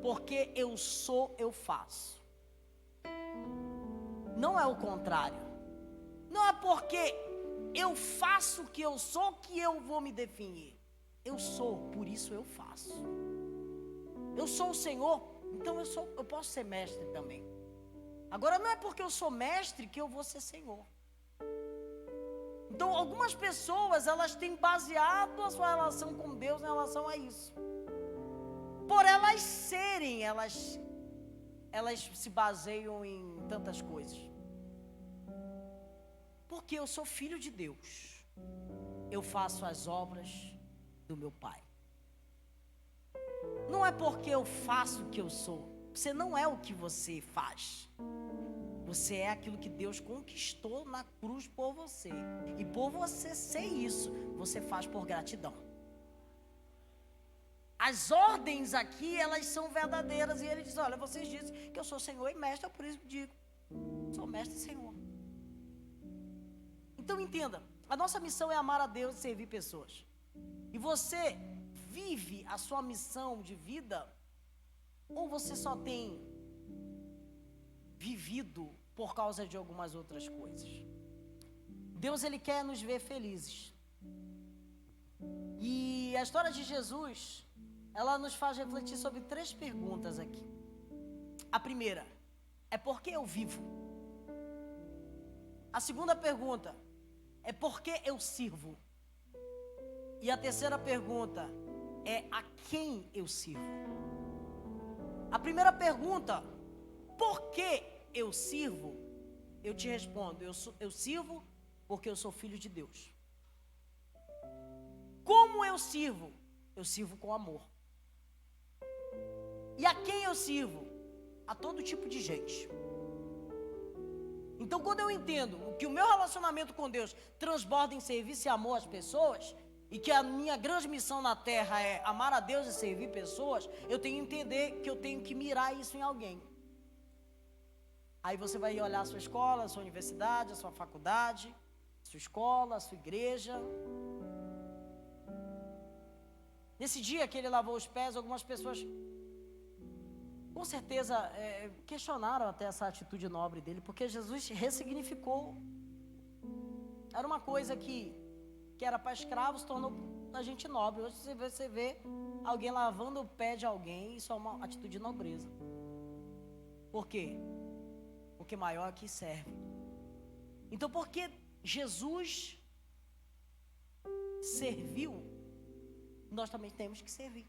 porque eu sou, eu faço. Não é o contrário. Não é porque eu faço o que eu sou que eu vou me definir. Eu sou, por isso eu faço. Eu sou o Senhor, então eu posso ser mestre também. Agora não é porque eu sou mestre que eu vou ser Senhor. Então algumas pessoas, elas têm baseado a sua relação com Deus em relação a isso. Por elas serem, elas se baseiam em tantas coisas. Porque eu sou filho de Deus, eu faço as obras do meu Pai. Não é porque eu faço o que eu sou. Você não é o que você faz. Você é aquilo que Deus conquistou na cruz por você. E por você ser isso, você faz por gratidão. As ordens aqui, elas são verdadeiras. E ele diz: olha, vocês dizem que eu sou Senhor e mestre, é por isso que digo: sou mestre e Senhor. Então entenda, a nossa missão é amar a Deus e servir pessoas. E você vive a sua missão de vida, ou você só tem vivido por causa de algumas outras coisas? Deus, ele quer nos ver felizes. E a história de Jesus, ela nos faz refletir sobre 3 perguntas aqui. A primeira é: por que eu vivo? A segunda pergunta é: por que eu sirvo? E a terceira pergunta é: a quem eu sirvo? A primeira pergunta: por que eu sirvo? Eu te respondo: eu sirvo porque eu sou filho de Deus. Como eu sirvo? Eu sirvo com amor. E a quem eu sirvo? A todo tipo de gente. Então, quando eu entendo que o meu relacionamento com Deus transborda em serviço e amor às pessoas, e que a minha grande missão na terra é amar a Deus e servir pessoas, eu tenho que entender que eu tenho que mirar isso em alguém. Aí você vai olhar a sua escola, a sua universidade, a sua faculdade, a sua escola, a sua igreja. Nesse dia que ele lavou os pés, algumas pessoas com certeza questionaram até essa atitude nobre dele, porque Jesus ressignificou. Era uma coisa que era para escravos, tornou a gente nobre. Hoje você vê alguém lavando o pé de alguém, isso é uma atitude de nobreza. Por quê? Porque maior é que serve. Então, porque Jesus serviu, nós também temos que servir.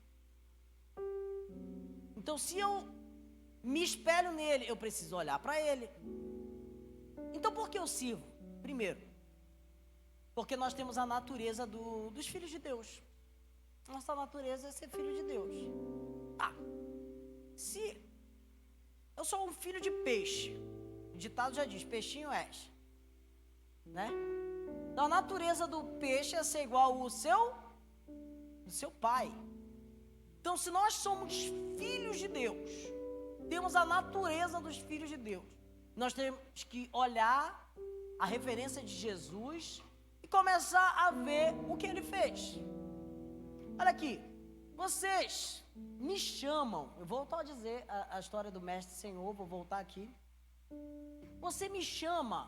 Então, se eu me espelho nele, eu preciso olhar para ele. Então, por que eu sirvo? Primeiro, porque nós temos a natureza dos filhos de Deus. Nossa natureza é ser filho de Deus. Se eu sou um filho de peixe, o ditado já diz: peixinho és, né? Então, a natureza do peixe é ser igual ao seu pai. Então, se nós somos filhos de Deus, temos a natureza dos filhos de Deus, nós temos que olhar a referência de Jesus e começar a ver o que ele fez. Olha aqui, vocês me chamam, eu vou voltar a dizer a história do Mestre Senhor, vou voltar aqui. Você me chama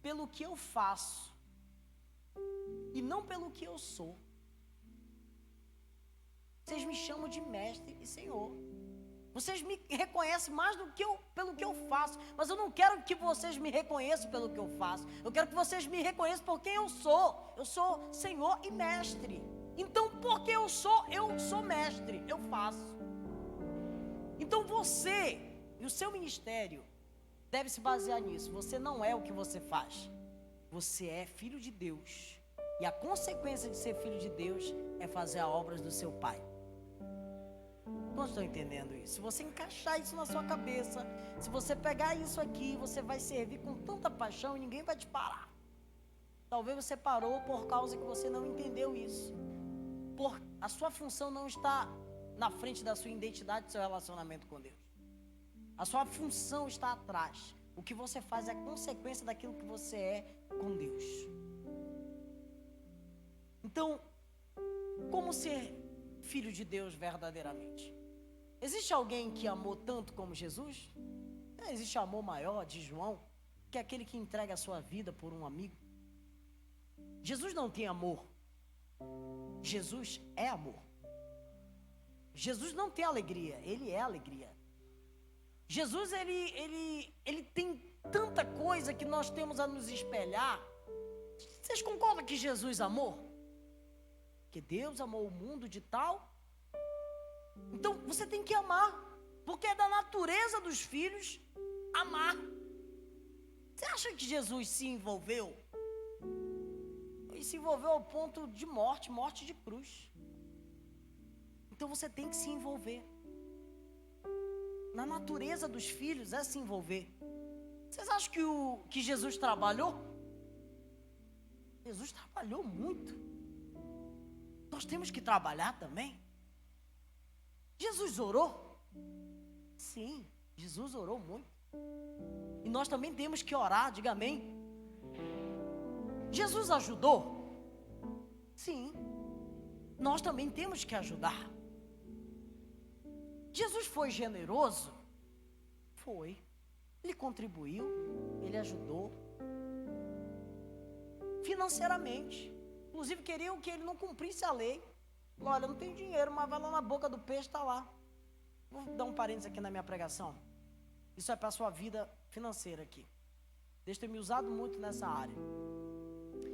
pelo que eu faço e não pelo que eu sou. Vocês me chamam de Mestre e Senhor. Vocês me reconhecem mais do que pelo que eu faço. Mas eu não quero que vocês me reconheçam pelo que eu faço. Eu quero que vocês me reconheçam por quem eu sou. Eu sou Senhor e Mestre. Então, porque eu sou mestre, eu faço. Então você e o seu ministério deve se basear nisso. Você não é o que você faz. Você é filho de Deus. E a consequência de ser filho de Deus é fazer as obras do seu Pai. Não estou entendendo isso. Se você encaixar isso na sua cabeça, se você pegar isso aqui, você vai servir com tanta paixão e ninguém vai te parar. Talvez você parou por causa que você não entendeu isso. A sua função não está na frente da sua identidade, do seu relacionamento com Deus. A sua função está atrás. O que você faz é consequência daquilo que você é com Deus. Então, como ser filho de Deus verdadeiramente? Existe alguém que amou tanto como Jesus? Não existe amor maior de João, que é aquele que entrega a sua vida por um amigo. Jesus não tem amor. Jesus é amor. Jesus não tem alegria, ele é alegria. Jesus, ele tem tanta coisa que nós temos a nos espelhar. Vocês concordam que Jesus amou? Que Deus amou o mundo de tal. Então você tem que amar, porque é da natureza dos filhos amar. Você acha que Jesus se envolveu? Ele se envolveu ao ponto de morte de cruz. Então você tem que se envolver. Na natureza dos filhos é se envolver. Vocês acham que Jesus trabalhou? Jesus trabalhou muito. Nós temos que trabalhar também. Jesus orou? Sim, Jesus orou muito. E nós também temos que orar, diga amém. Jesus ajudou? Sim, nós também temos que ajudar. Jesus foi generoso? Foi. Ele contribuiu, ele ajudou. Financeiramente. Inclusive queriam que ele não cumprisse a lei. Olha, eu não tenho dinheiro, mas vai lá na boca do peixe, está lá. Vou dar um parênteses aqui na minha pregação. Isso é para a sua vida financeira aqui. Deus tem me usado muito nessa área.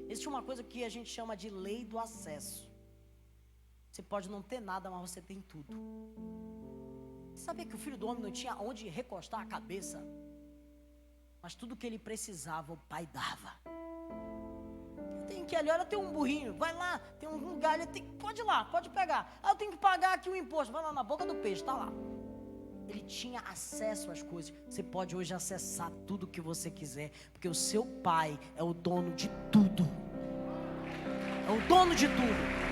Existe uma coisa que a gente chama de lei do acesso. Você pode não ter nada, mas você tem tudo. Sabia que o filho do homem não tinha onde recostar a cabeça? Mas tudo que ele precisava, o pai dava. Tem que ali, olha, tem um burrinho, vai lá, tem um galho, pode ir lá, pode pegar. Eu tenho que pagar aqui o imposto, vai lá na boca do peixe, está lá. Ele tinha acesso às coisas. Você pode hoje acessar tudo que você quiser, porque o seu pai é o dono de tudo. É o dono de tudo.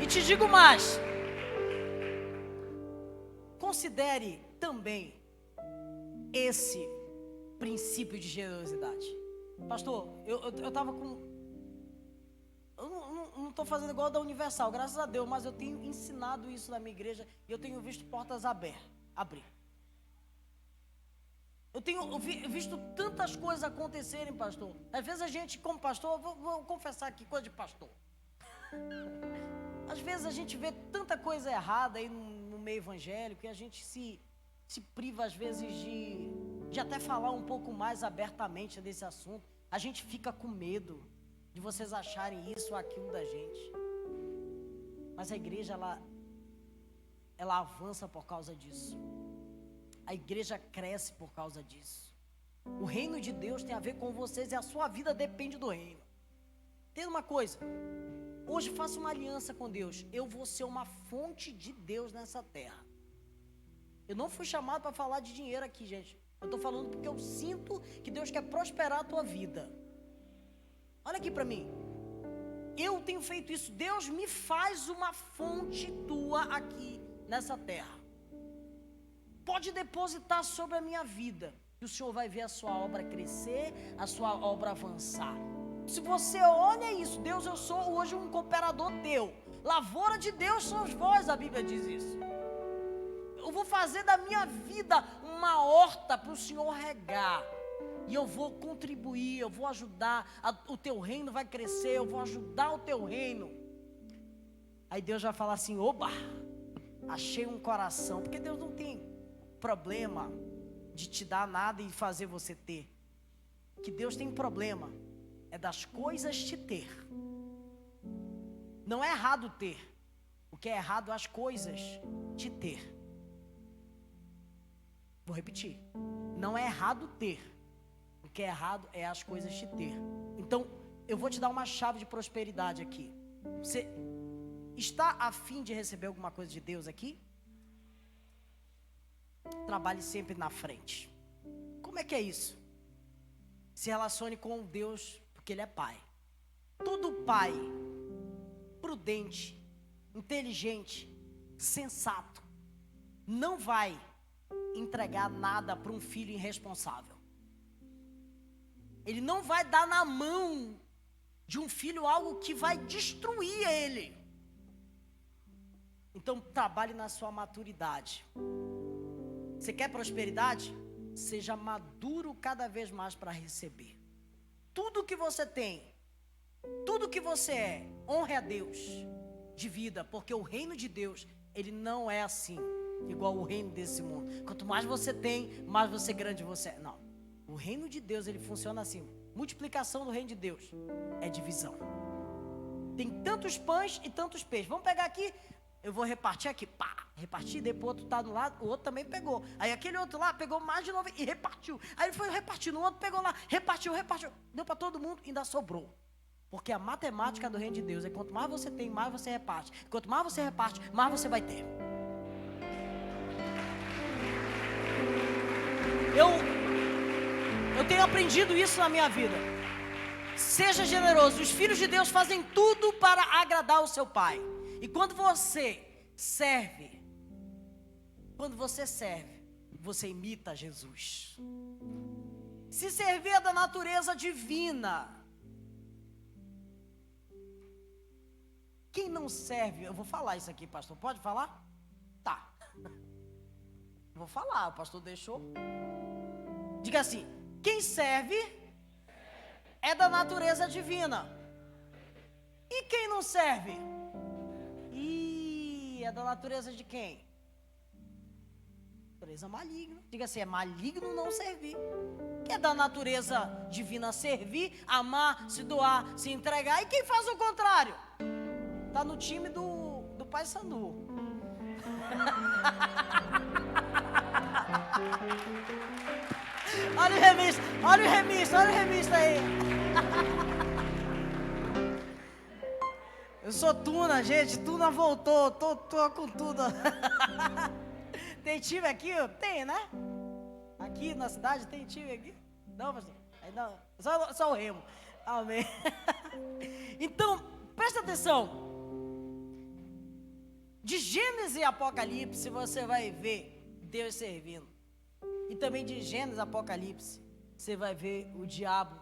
E te digo mais, considere também esse princípio de generosidade. Pastor, eu estava com... Eu não estou fazendo igual da Universal, graças a Deus, mas eu tenho ensinado isso na minha igreja e eu tenho visto portas abrir. Eu tenho visto tantas coisas acontecerem, pastor. Às vezes a gente, como pastor, vou confessar aqui, coisa de pastor. Às vezes a gente vê tanta coisa errada aí no meio evangélico e a gente se priva às vezes de até falar um pouco mais abertamente desse assunto. A gente fica com medo de vocês acharem isso ou aquilo da gente. Mas a igreja, ela avança por causa disso. A igreja cresce por causa disso. O reino de Deus tem a ver com vocês e a sua vida depende do reino. Entenda uma coisa. Hoje faça uma aliança com Deus. Eu vou ser uma fonte de Deus nessa terra. Eu não fui chamado para falar de dinheiro aqui, gente. Eu estou falando porque eu sinto que Deus quer prosperar a tua vida. Olha aqui para mim. Eu tenho feito isso. Deus me faz uma fonte tua aqui nessa terra. Pode depositar sobre a minha vida. E o Senhor vai ver a sua obra crescer, a sua obra avançar. Se você olha isso, Deus, eu sou hoje um cooperador teu. Lavoura de Deus sois vós, a Bíblia diz isso. Eu vou fazer da minha vida uma horta para o Senhor regar. E eu vou contribuir, eu vou ajudar, o teu reino vai crescer, eu vou ajudar o teu reino. Aí Deus vai falar assim, oba, achei um coração. Porque Deus não tem problema de te dar nada e fazer você ter. O que Deus tem problema é das coisas te ter. Não é errado ter. O que é errado é as coisas te ter. Vou repetir. Não é errado ter. O que é errado é as coisas te ter. Então, eu vou te dar uma chave de prosperidade aqui. Você está a fim de receber alguma coisa de Deus aqui? Trabalhe sempre na frente. Como é que é isso? Se relacione com Deus, porque Ele é Pai. Todo pai prudente, inteligente, sensato, não vai entregar nada para um filho irresponsável. Ele não vai dar na mão de um filho algo que vai destruir ele. Então, trabalhe na sua maturidade. Você quer prosperidade? Seja maduro cada vez mais para receber. Tudo que você tem, tudo que você é, honre a Deus de vida, porque o reino de Deus, ele não é assim, igual o reino desse mundo. Quanto mais você tem, mais você grande você é. Não, o reino de Deus, ele funciona assim. Multiplicação do reino de Deus é divisão. Tem tantos pães e tantos peixes. Vamos pegar aqui, eu vou repartir aqui, pá, repartir, depois o outro tá do lado, o outro também pegou. Aí aquele outro lá pegou mais de novo e repartiu. Aí ele foi repartindo, o outro pegou lá, repartiu. Deu para todo mundo e ainda sobrou. Porque a matemática do reino de Deus é quanto mais você tem, mais você reparte. Quanto mais você reparte, mais você vai ter. Eu tenho aprendido isso na minha vida. Seja generoso. Os filhos de Deus fazem tudo para agradar o seu pai. E quando você serve, você imita Jesus. Se servir é da natureza divina. Quem não serve, eu vou falar isso aqui, pastor, pode falar? Tá. Vou falar, o pastor deixou. Diga assim, quem serve é da natureza divina. E quem não serve? É da natureza de quem? Natureza maligna. Diga assim, é maligno não servir. Que é da natureza divina servir, amar, se doar, se entregar. E quem faz o contrário? Está no time do Pai Sandu. Olha o remista aí. Eu sou Tuna, gente. Tuna voltou. Tô com tudo. Tem time aqui? Tem, né? Aqui na cidade tem time aqui? Não, pastor? Não. Só o Remo. Amém. Então, presta atenção. De Gênesis e Apocalipse, você vai ver Deus servindo. E também de Gênesis e Apocalipse, você vai ver o diabo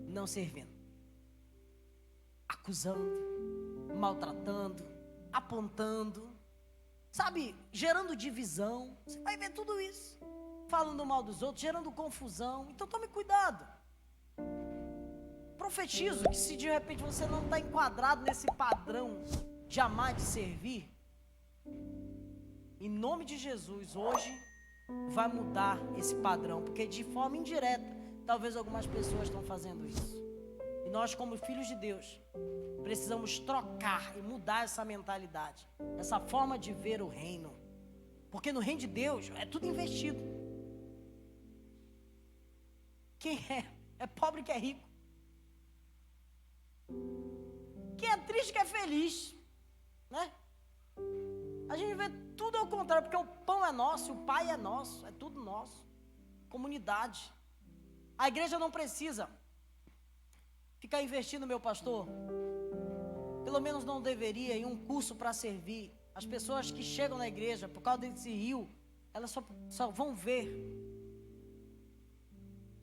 não servindo. Acusando, maltratando, apontando, sabe, gerando divisão. Você vai ver tudo isso, falando mal dos outros, gerando confusão. Então tome cuidado. Profetizo que se de repente você não está enquadrado nesse padrão de amar, de servir, em nome de Jesus, hoje vai mudar esse padrão, porque de forma indireta, talvez algumas pessoas estão fazendo isso. E nós, como filhos de Deus, precisamos trocar e mudar essa mentalidade, essa forma de ver o reino. Porque no reino de Deus é tudo investido. Quem é pobre que é rico. Quem é triste que é feliz, né? A gente vê tudo ao contrário, porque o pão é nosso, o pai é nosso, é tudo nosso. Comunidade. A igreja não precisa ficar investindo, meu pastor. Pelo menos não deveria, em um curso para servir. As pessoas que chegam na igreja, por causa desse rio, elas só vão ver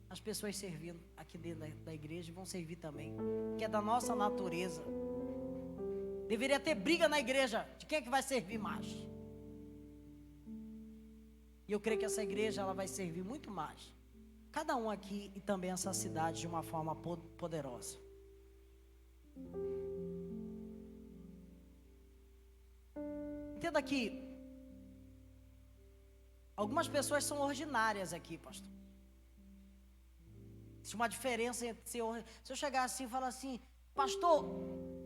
as pessoas servindo aqui dentro da igreja e vão servir também, que é da nossa natureza. Deveria ter briga na igreja de quem é que vai servir mais. E eu creio que essa igreja ela vai servir muito mais. Cada um aqui e também essa cidade de uma forma poderosa. Entenda que algumas pessoas são ordinárias aqui, pastor. Existe uma diferença entre ser ordinário. Se eu chegar assim e falar assim, pastor,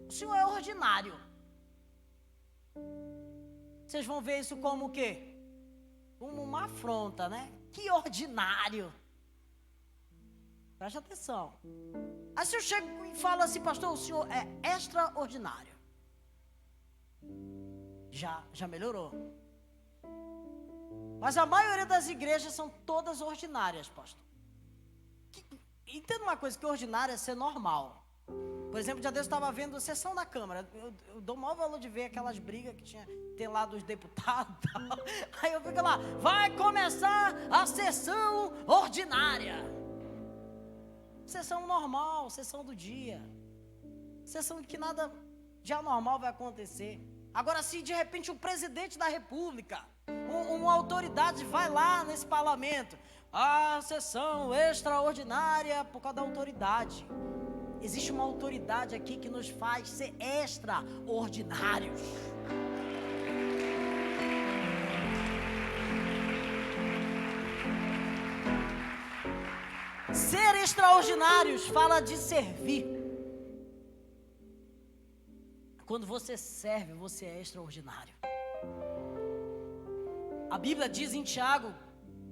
o senhor é ordinário. Vocês vão ver isso como o quê? Como uma afronta, né? Que ordinário. Preste atenção. Aí se eu chego e falo assim, pastor, o senhor é extraordinário. Já melhorou. Mas a maioria das igrejas são todas ordinárias, pastor. Entenda uma coisa, que ordinária é ser normal. Por exemplo, já Deus estava vendo a sessão da Câmara. Eu dou o maior valor de ver aquelas brigas que tem lá dos deputados e tal. Aí eu fico lá, vai começar a sessão ordinária. Sessão normal, sessão do dia. Sessão que nada de anormal vai acontecer. Agora, se de repente o presidente da república, uma autoridade vai lá nesse parlamento, a sessão extraordinária por causa da autoridade. Existe uma autoridade aqui que nos faz ser extraordinários. Ser extraordinários fala de servir. Quando você serve, você é extraordinário. A Bíblia diz em Tiago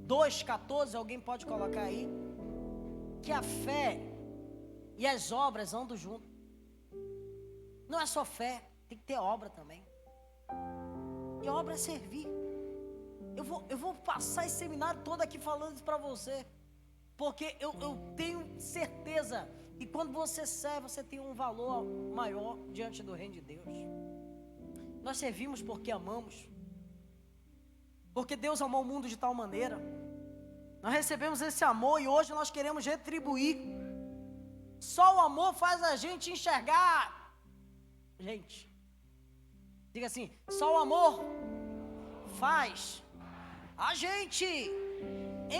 2,14, alguém pode colocar aí, que a fé e as obras andam juntos. Não é só fé, tem que ter obra também. E obra é servir. Eu vou passar esse seminário todo aqui falando isso para você, porque eu tenho certeza que quando você serve, você tem um valor maior diante do reino de Deus. Nós servimos porque amamos, porque Deus amou o mundo de tal maneira. Nós recebemos esse amor e hoje nós queremos retribuir. Só o amor faz a gente enxergar. Gente, diga assim, só o amor faz a gente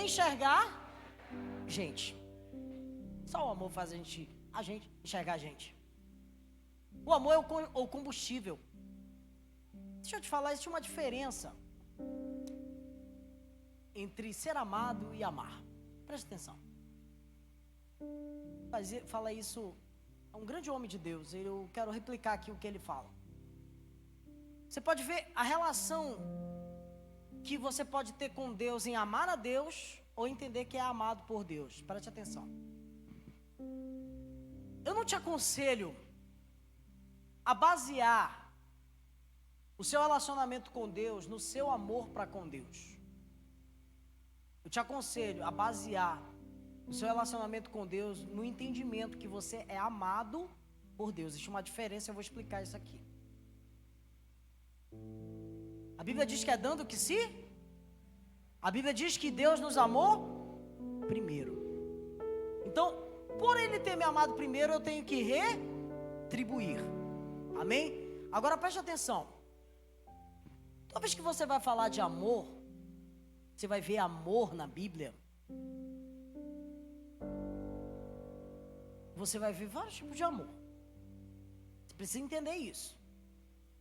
enxergar. Gente, só o amor faz a gente enxergar a gente. O amor é o combustível. Deixa eu te falar, existe uma diferença entre ser amado e amar. Preste atenção. Fala isso, é um grande homem de Deus. Eu quero replicar aqui o que ele fala. Você pode ver a relação que você pode ter com Deus em amar a Deus ou entender que é amado por Deus. Preste atenção. Eu não te aconselho a basear o seu relacionamento com Deus no seu amor para com Deus. Eu te aconselho a basear o seu relacionamento com Deus no entendimento que você é amado por Deus. Existe uma diferença, eu vou explicar isso aqui. A Bíblia diz que é dando que se... A Bíblia diz que Deus nos amou primeiro. Então, por Ele ter me amado primeiro, eu tenho que retribuir. Amém? Agora preste atenção. Toda vez que você vai falar de amor, você vai ver amor na Bíblia, você vai ver vários tipos de amor. Você precisa entender isso.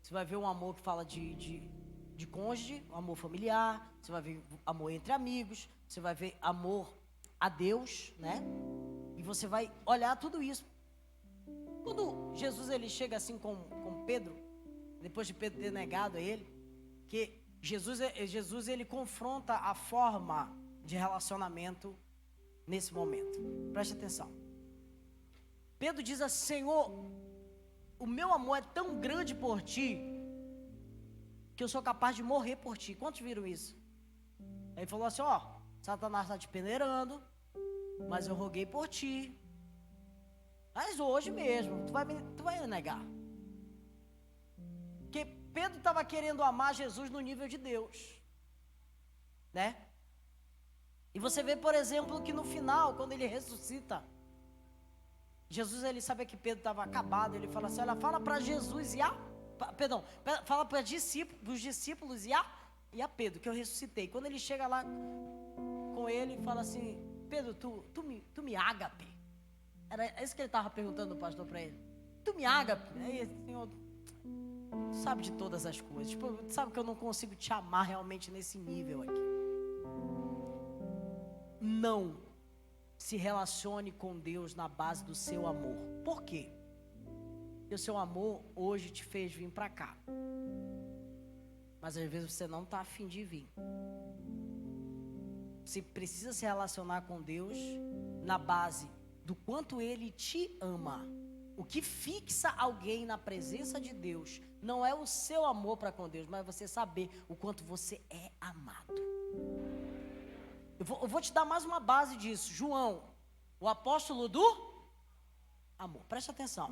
Você vai ver um amor que fala de cônjuge, um amor familiar. Você vai ver amor entre amigos. Você vai ver amor a Deus, né? E você vai olhar tudo isso. Quando Jesus ele chega assim com Pedro, depois de Pedro ter negado a ele, que Jesus ele confronta a forma de relacionamento nesse momento. Preste atenção. Pedro diz assim: Senhor, o meu amor é tão grande por ti, que eu sou capaz de morrer por ti. Quantos viram isso? Aí ele falou assim: ó, Satanás está te peneirando, mas eu roguei por ti. Mas hoje mesmo, tu vai me negar. Porque Pedro estava querendo amar Jesus no nível de Deus, né? E você vê, por exemplo, que no final, quando ele ressuscita, Jesus, ele sabe que Pedro estava acabado. Ele fala assim: olha, fala para Jesus fala para os discípulos e a Pedro, que eu ressuscitei. Quando ele chega lá com ele, fala assim: Pedro, tu me ágape. Era isso que ele estava perguntando o pastor para ele. Tu me ágape? Aí, Senhor, tu sabe de todas as coisas. Tipo, tu sabe que eu não consigo te amar realmente nesse nível aqui. Não se relacione com Deus na base do seu amor. Por quê? Porque o seu amor hoje te fez vir para cá, mas às vezes você não está afim de vir. Você precisa se relacionar com Deus na base do quanto Ele te ama. O que fixa alguém na presença de Deus não é o seu amor para com Deus, mas você saber o quanto você é amado. Eu vou te dar mais uma base disso. João, o apóstolo do amor. Preste atenção.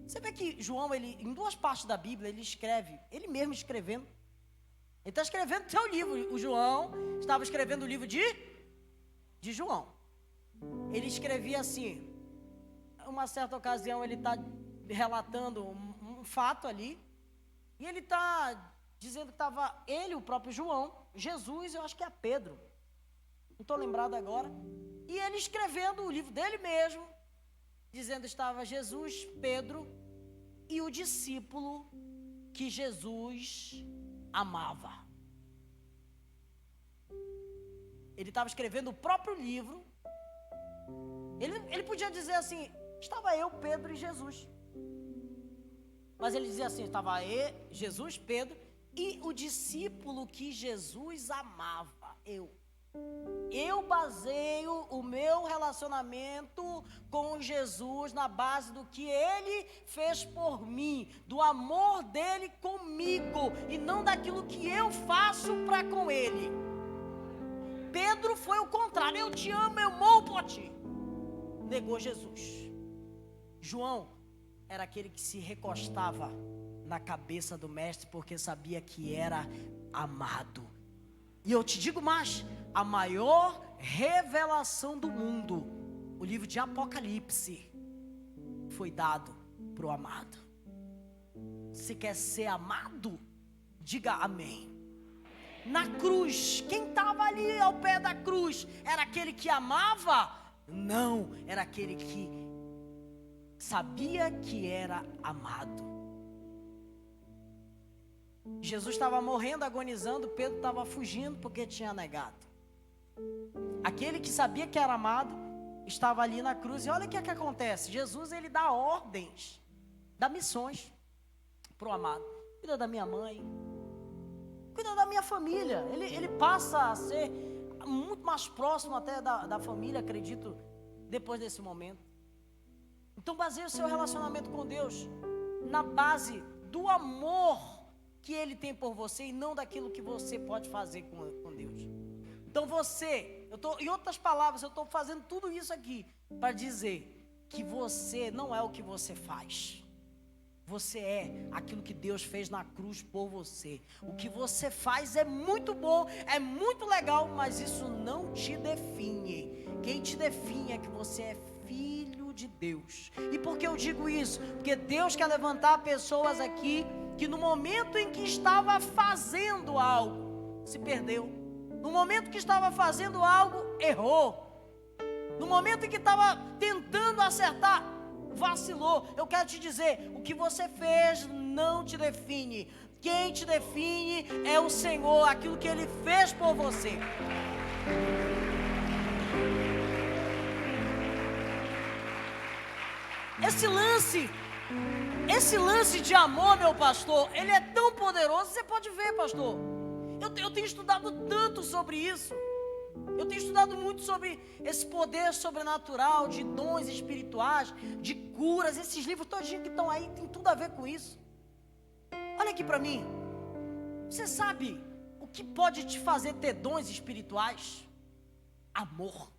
Você vê que João, ele, em duas partes da Bíblia, ele escreve, ele mesmo escrevendo. Ele está escrevendo o seu livro. O João estava escrevendo o livro de João. Ele escrevia assim, uma certa ocasião ele está relatando um fato ali, e ele está dizendo que estava ele, o próprio João, Jesus, eu acho que é Pedro, não estou lembrado agora, e ele escrevendo o livro dele mesmo, dizendo que estava Jesus, Pedro e o discípulo que Jesus amava. Ele estava escrevendo o próprio livro. Ele podia dizer assim, estava eu, Pedro e Jesus. Mas ele dizia assim, estava Jesus, Pedro e o discípulo que Jesus amava, eu. Eu baseio o meu relacionamento com Jesus na base do que Ele fez por mim, do amor dEle comigo, e não daquilo que eu faço para com Ele. Pedro foi o contrário, eu te amo, eu morro por ti. Negou Jesus. João era aquele que se recostava na cabeça do mestre, porque sabia que era amado. E eu te digo mais, a maior revelação do mundo, o livro de Apocalipse, foi dado para o amado. Se quer ser amado, diga amém. Na cruz, quem estava ali ao pé da cruz, era aquele que amava? Não, era aquele que sabia que era amado. Jesus estava morrendo, agonizando, Pedro estava fugindo porque tinha negado. Aquele que sabia que era amado, estava ali na cruz, e olha o que acontece, Jesus ele dá ordens, dá missões para o amado. Cuida da minha mãe, cuida da minha família, ele passa a ser muito mais próximo até da família, acredito, depois desse momento. Então baseie o seu relacionamento com Deus na base do amor que Ele tem por você e não daquilo que você pode fazer com Deus. Então em outras palavras, eu estou fazendo tudo isso aqui para dizer que você não é o que você faz. Você é aquilo que Deus fez na cruz por você. O que você faz é muito bom, é muito legal, mas isso não te define. Quem te define é que você é filho de Deus. E por que eu digo isso? Porque Deus quer levantar pessoas aqui que no momento em que estava fazendo algo, se perdeu. No momento que estava fazendo algo, errou. No momento em que estava tentando acertar, vacilou. Eu quero te dizer, o que você fez não te define. Quem te define é o Senhor, aquilo que Ele fez por você. Esse lance de amor, meu pastor, ele é tão poderoso. Você pode ver, pastor, eu tenho estudado tanto sobre isso. Eu tenho estudado muito sobre esse poder sobrenatural, de dons espirituais, de curas. Esses livros todinhos que estão aí, tem tudo a ver com isso. Olha aqui para mim. Você sabe o que pode te fazer ter dons espirituais? Amor.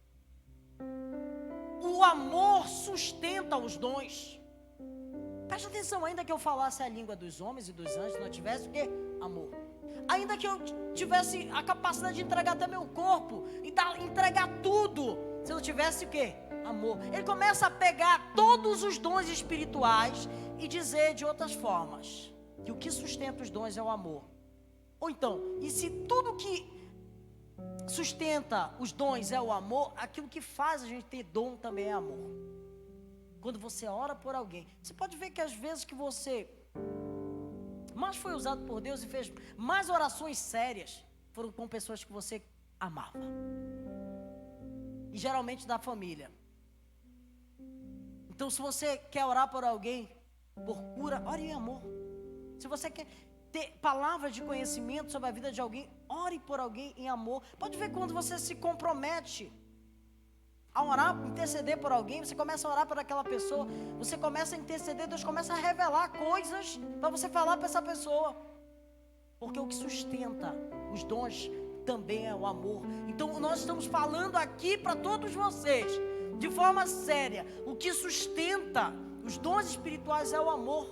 O amor sustenta os dons. Presta atenção, ainda que eu falasse a língua dos homens e dos anjos, não tivesse o quê? Amor. Ainda que eu tivesse a capacidade de entregar até meu corpo, e entregar tudo, se eu não tivesse o quê? Amor. Ele começa a pegar todos os dons espirituais e dizer de outras formas, que o que sustenta os dons é o amor. Ou então, e se tudo que sustenta os dons é o amor, aquilo que faz a gente ter dom também é amor. Quando você ora por alguém, você pode ver que às vezes que você mais foi usado por Deus e fez mais orações sérias, foram com pessoas que você amava. E geralmente da família. Então se você quer orar por alguém, por cura, ore em amor. Se você quer ter palavras de conhecimento sobre a vida de alguém, ore por alguém em amor. Pode ver quando você se compromete a orar, interceder por alguém, você começa a orar por aquela pessoa, você começa a interceder, Deus começa a revelar coisas para você falar para essa pessoa. Porque o que sustenta os dons também é o amor. Então nós estamos falando aqui para todos vocês, de forma séria, o que sustenta os dons espirituais é o amor.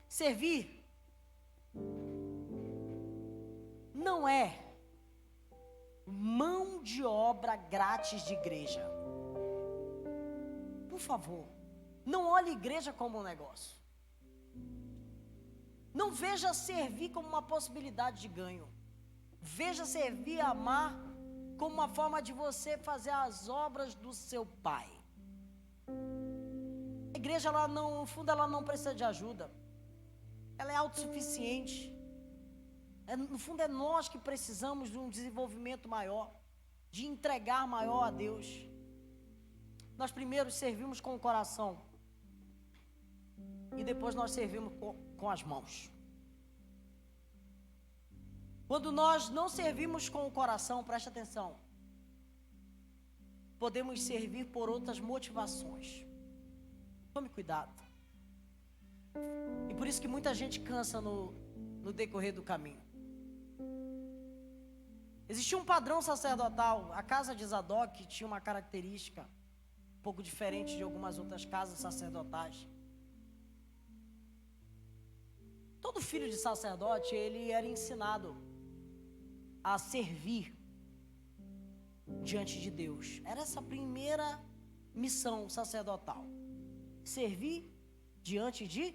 Servir não é mão de obra grátis de igreja. Por favor, não olhe a igreja como um negócio. Não veja servir como uma possibilidade de ganho. Veja servir e amar como uma forma de você fazer as obras do seu Pai. A igreja, no fundo, ela não precisa de ajuda. Ela é autossuficiente. No fundo, é nós que precisamos de um desenvolvimento maior, de entregar maior a Deus. Nós primeiro servimos com o coração e depois nós servimos com as mãos. Quando nós não servimos com o coração, preste atenção, podemos servir por outras motivações. Tome cuidado. E por isso que muita gente cansa no decorrer do caminho. Existia um padrão sacerdotal. A casa de Zadok tinha uma característica um pouco diferente de algumas outras casas sacerdotais. Todo filho de sacerdote, ele era ensinado a servir diante de Deus. Era essa a primeira missão sacerdotal. Servir diante de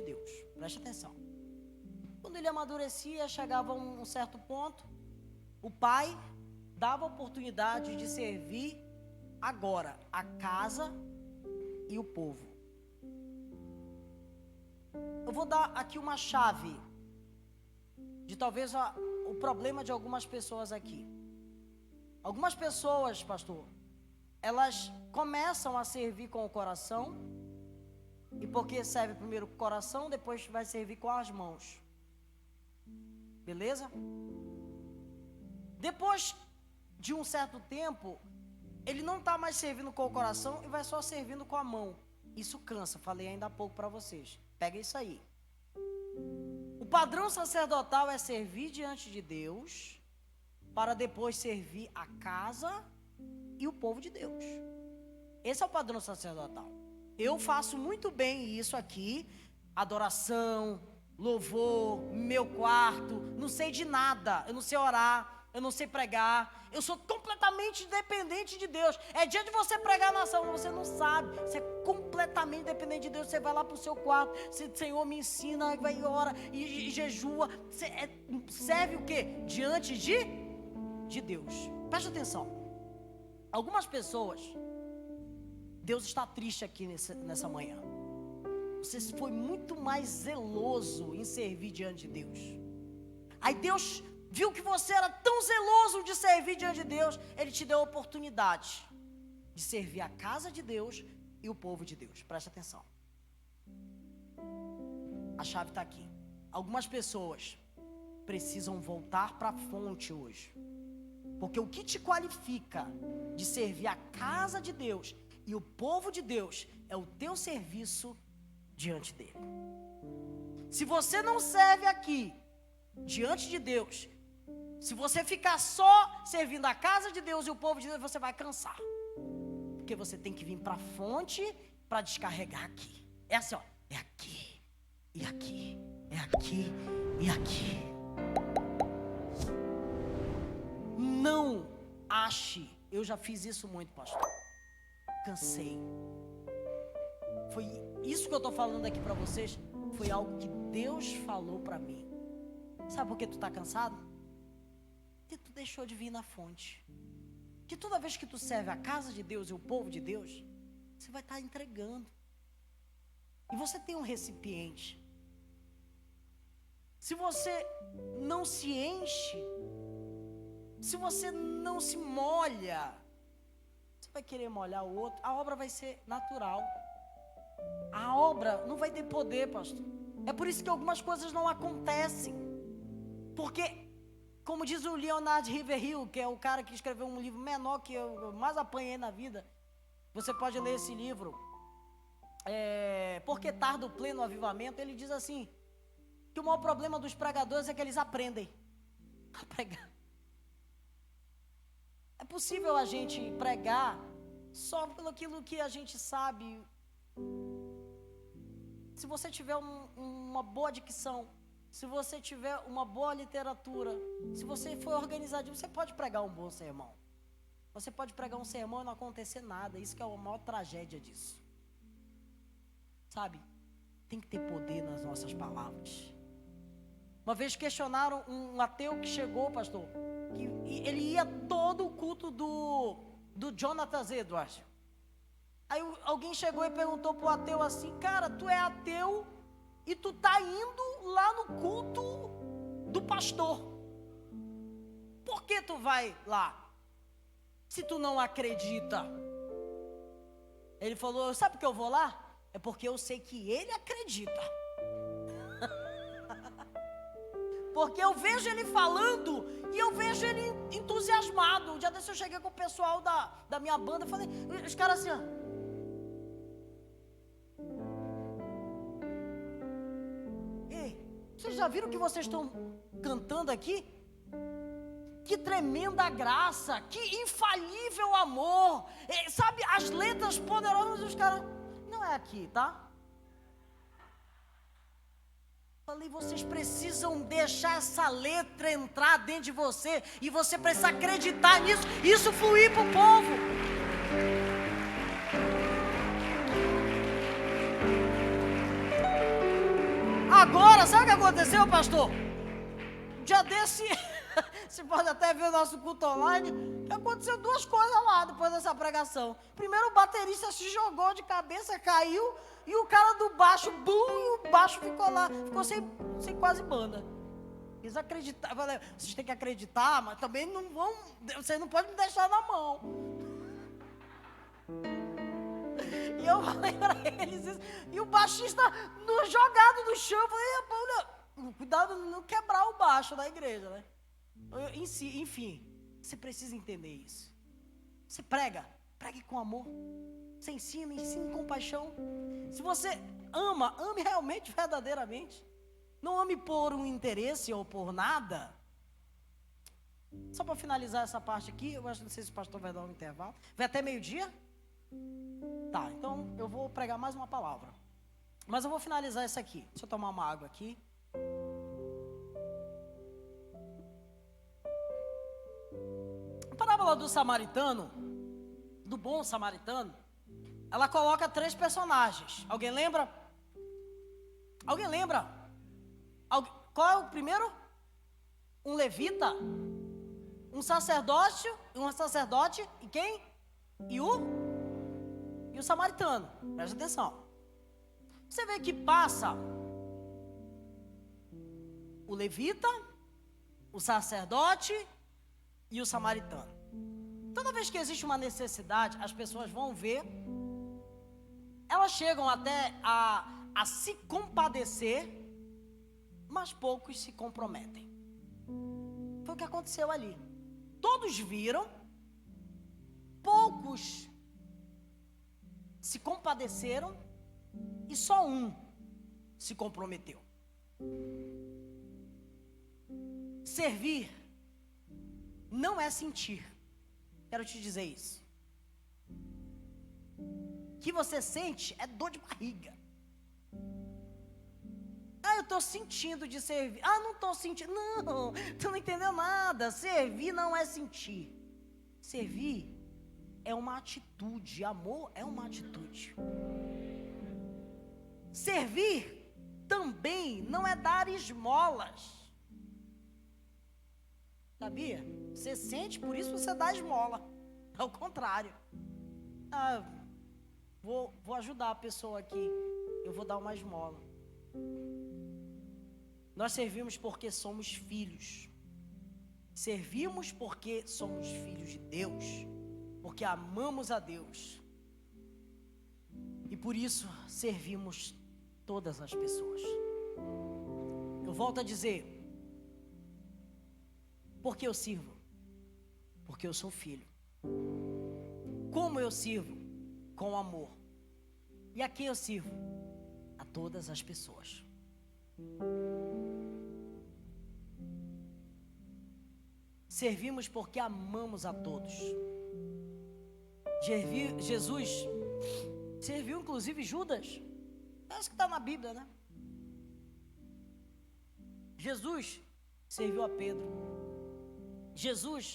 Deus. Preste atenção. Quando ele amadurecia, chegava a um certo ponto, o pai dava a oportunidade de servir agora a casa e o povo. Eu vou dar aqui uma chave de talvez o problema de algumas pessoas aqui. Algumas pessoas, pastor, elas começam a servir com o coração, e porque serve primeiro com o coração, depois vai servir com as mãos. Beleza? Depois de um certo tempo, ele não está mais servindo com o coração e vai só servindo com a mão. Isso cansa, falei ainda há pouco para vocês. Pega isso aí. O padrão sacerdotal é servir diante de Deus, para depois servir a casa e o povo de Deus. Esse é o padrão sacerdotal. Eu faço muito bem isso aqui, adoração, louvor, meu quarto, não sei de nada, eu não sei orar, eu não sei pregar, eu sou completamente dependente de Deus. É dia de você pregar na nação, você não sabe, você é completamente dependente de Deus. Você vai lá para o seu quarto, Senhor me ensina, vai e ora, e jejua, serve o quê? Diante de Deus. Preste atenção, algumas pessoas, Deus está triste aqui nessa manhã. Você foi muito mais zeloso em servir diante de Deus. Aí Deus viu que você era tão zeloso de servir diante de Deus, Ele te deu a oportunidade de servir a casa de Deus e o povo de Deus. Preste atenção. A chave está aqui. Algumas pessoas precisam voltar para a fonte hoje. Porque o que te qualifica de servir a casa de Deus e o povo de Deus é o teu serviço diante dele. Se você não serve aqui diante de Deus, se você ficar só servindo a casa de Deus e o povo de Deus, você vai cansar. Porque você tem que vir para a fonte para descarregar aqui. É assim, ó, é aqui, e aqui, é aqui, e aqui. Não ache, eu já fiz isso muito, pastor. Cansei. Foi isso que eu estou falando aqui para vocês. Foi algo que Deus falou para mim. Sabe por que tu está cansado? Porque tu deixou de vir na fonte. Que toda vez que tu serve a casa de Deus e o povo de Deus, você vai estar entregando. E você tem um recipiente. Se você não se enche, se você não se molha, você vai querer molhar o outro, a obra vai ser natural. A obra não vai ter poder, pastor. É por isso que algumas coisas não acontecem. Porque Como diz o Leonard Ravenhill, que é o cara que escreveu um livro menor que eu mais apanhei na vida. Você pode ler esse livro. Porque tarda o pleno avivamento. Ele diz assim, que o maior problema dos pregadores é que eles aprendem a pregar. É possível a gente pregar só pelo aquilo que a gente sabe. Se você tiver uma boa dicção, se você tiver uma boa literatura, se você for organizadinho, você pode pregar um bom sermão. Você pode pregar um sermão e não acontecer nada. Isso que é a maior tragédia disso. Sabe? Tem que ter poder nas nossas palavras. Uma vez questionaram um ateu que chegou, pastor, que ele ia todo o culto do Jonathan Edwards. Aí alguém chegou e perguntou pro ateu assim, cara, tu é ateu e tu tá indo lá no culto do pastor. Por que tu vai lá? Se tu não acredita. Ele falou, sabe por que eu vou lá? É porque eu sei que ele acredita. Porque eu vejo ele falando e eu vejo ele entusiasmado. Um dia desse eu cheguei com o pessoal da minha banda e falei, os caras assim, ó. Ei, vocês já viram o que vocês estão cantando aqui? Que tremenda graça, que infalível amor. Sabe, as letras poderosas dos caras. Não é aqui, tá? Falei, vocês precisam deixar essa letra entrar dentro de você. E você precisa acreditar nisso. Isso fluir para o povo. Agora, sabe o que aconteceu, pastor? Um dia desse, você pode até ver o nosso culto online, que aconteceu duas coisas lá depois dessa pregação. Primeiro, o baterista se jogou de cabeça, caiu, e o cara do baixo, bum, e o baixo ficou lá, ficou sem quase banda. Eles acreditaram, vocês têm que acreditar, mas também não vão, vocês não podem me deixar na mão. E eu falei para eles isso, e o baixista jogado no chão, eu falei, cuidado de não quebrar o baixo da igreja, né? Enfim, você precisa entender isso. Você pregue com amor. Você ensine com paixão. Se você ame realmente, verdadeiramente. Não ame por um interesse ou por nada. Só para finalizar essa parte aqui, eu acho que não sei se o pastor vai dar um intervalo. Vai até meio-dia? Tá, então eu vou pregar mais uma palavra. Mas eu vou finalizar essa aqui. Deixa eu tomar uma água aqui. A parábola do samaritano, do bom samaritano, ela coloca 3 personagens. Alguém lembra? Alguém lembra? Qual é o primeiro? Um levita, um sacerdote e quem? E o samaritano. Presta atenção. Você vê que passa o levita, o sacerdote e o samaritano. Toda vez que existe uma necessidade, as pessoas vão ver, elas chegam até a se compadecer, mas poucos se comprometem. Foi o que aconteceu ali. Todos viram, poucos se compadeceram e só um se comprometeu. Servir não é sentir. Quero te dizer isso. O que você sente é dor de barriga. Eu estou sentindo de servir. Não estou sentindo. Não, tu não entendeu nada. Servir não é sentir. Servir é uma atitude. Amor é uma atitude. Servir também não é dar esmolas. Sabia? Você sente, por isso você dá esmola. Ao contrário. Vou ajudar a pessoa aqui. Eu vou dar uma esmola. Nós servimos porque somos filhos. Servimos porque somos filhos de Deus. Porque amamos a Deus. E por isso servimos todas as pessoas. Eu volto a dizer. Por que eu sirvo? Porque eu sou filho. Como eu sirvo? Com amor. E a quem eu sirvo? A todas as pessoas. Servimos porque amamos a todos. Jesus serviu inclusive Judas. É isso que está na Bíblia, né? Jesus serviu a Pedro. Jesus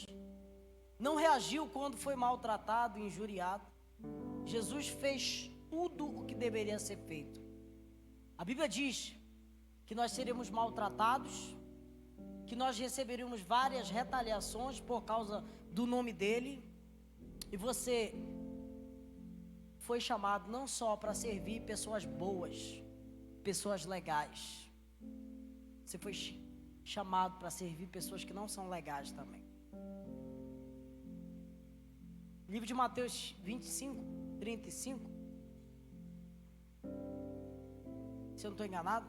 não reagiu quando foi maltratado, injuriado. Jesus fez tudo o que deveria ser feito. A Bíblia diz que nós seremos maltratados, que nós receberíamos várias retaliações por causa do nome dele. E você foi chamado não só para servir pessoas boas, pessoas legais. Você foi chamado para servir pessoas que não são legais também. Livro de Mateus 25, 35. Se eu não estou enganado,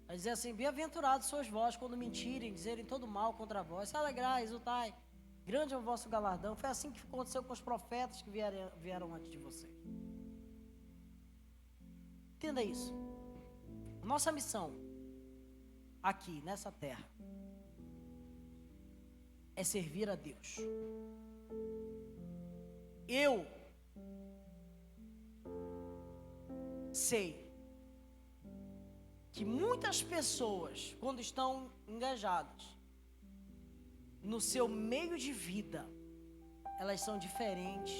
vai dizer assim: bem-aventurados sois vós quando mentirem, dizerem todo mal contra vós. Se alegrai, exultai, grande é o vosso galardão. Foi assim que aconteceu com os profetas que vieram antes de você. Entenda isso. Nossa missão aqui nessa terra é servir a Deus. Eu sei que muitas pessoas, quando estão engajadas no seu meio de vida, elas são diferentes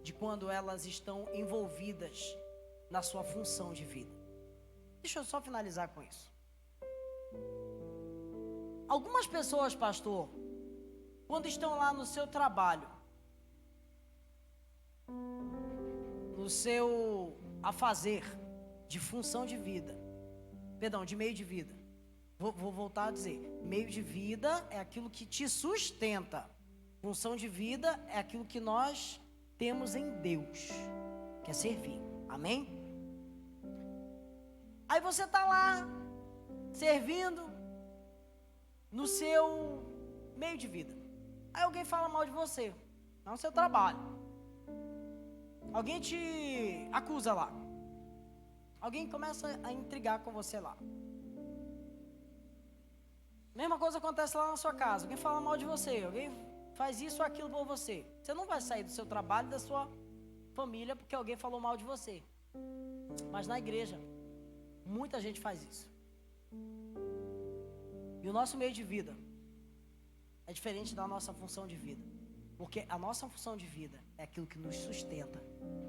de quando elas estão envolvidas na sua função de vida. Deixa eu só finalizar com isso. Algumas pessoas, pastor, quando estão lá no seu trabalho, no seu afazer de função de vida, perdão, de meio de vida. Vou voltar a dizer, meio de vida é aquilo que te sustenta. Função de vida é aquilo que nós temos em Deus, que é servir. Amém? Aí você está lá, servindo no seu meio de vida. Aí alguém fala mal de você, não no seu trabalho. Alguém te acusa lá. Alguém começa a intrigar com você lá. Mesma coisa acontece lá na sua casa. Alguém fala mal de você, alguém faz isso ou aquilo por você. Você não vai sair do seu trabalho, da sua família, porque alguém falou mal de você. Mas na igreja, muita gente faz isso. E o nosso meio de vida é diferente da nossa função de vida. Porque a nossa função de vida é aquilo que nos sustenta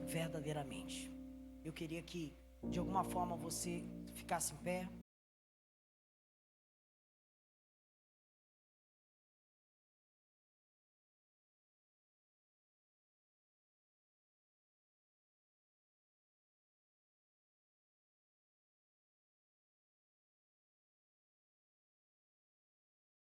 verdadeiramente. Eu queria que, de alguma forma, você ficasse em pé.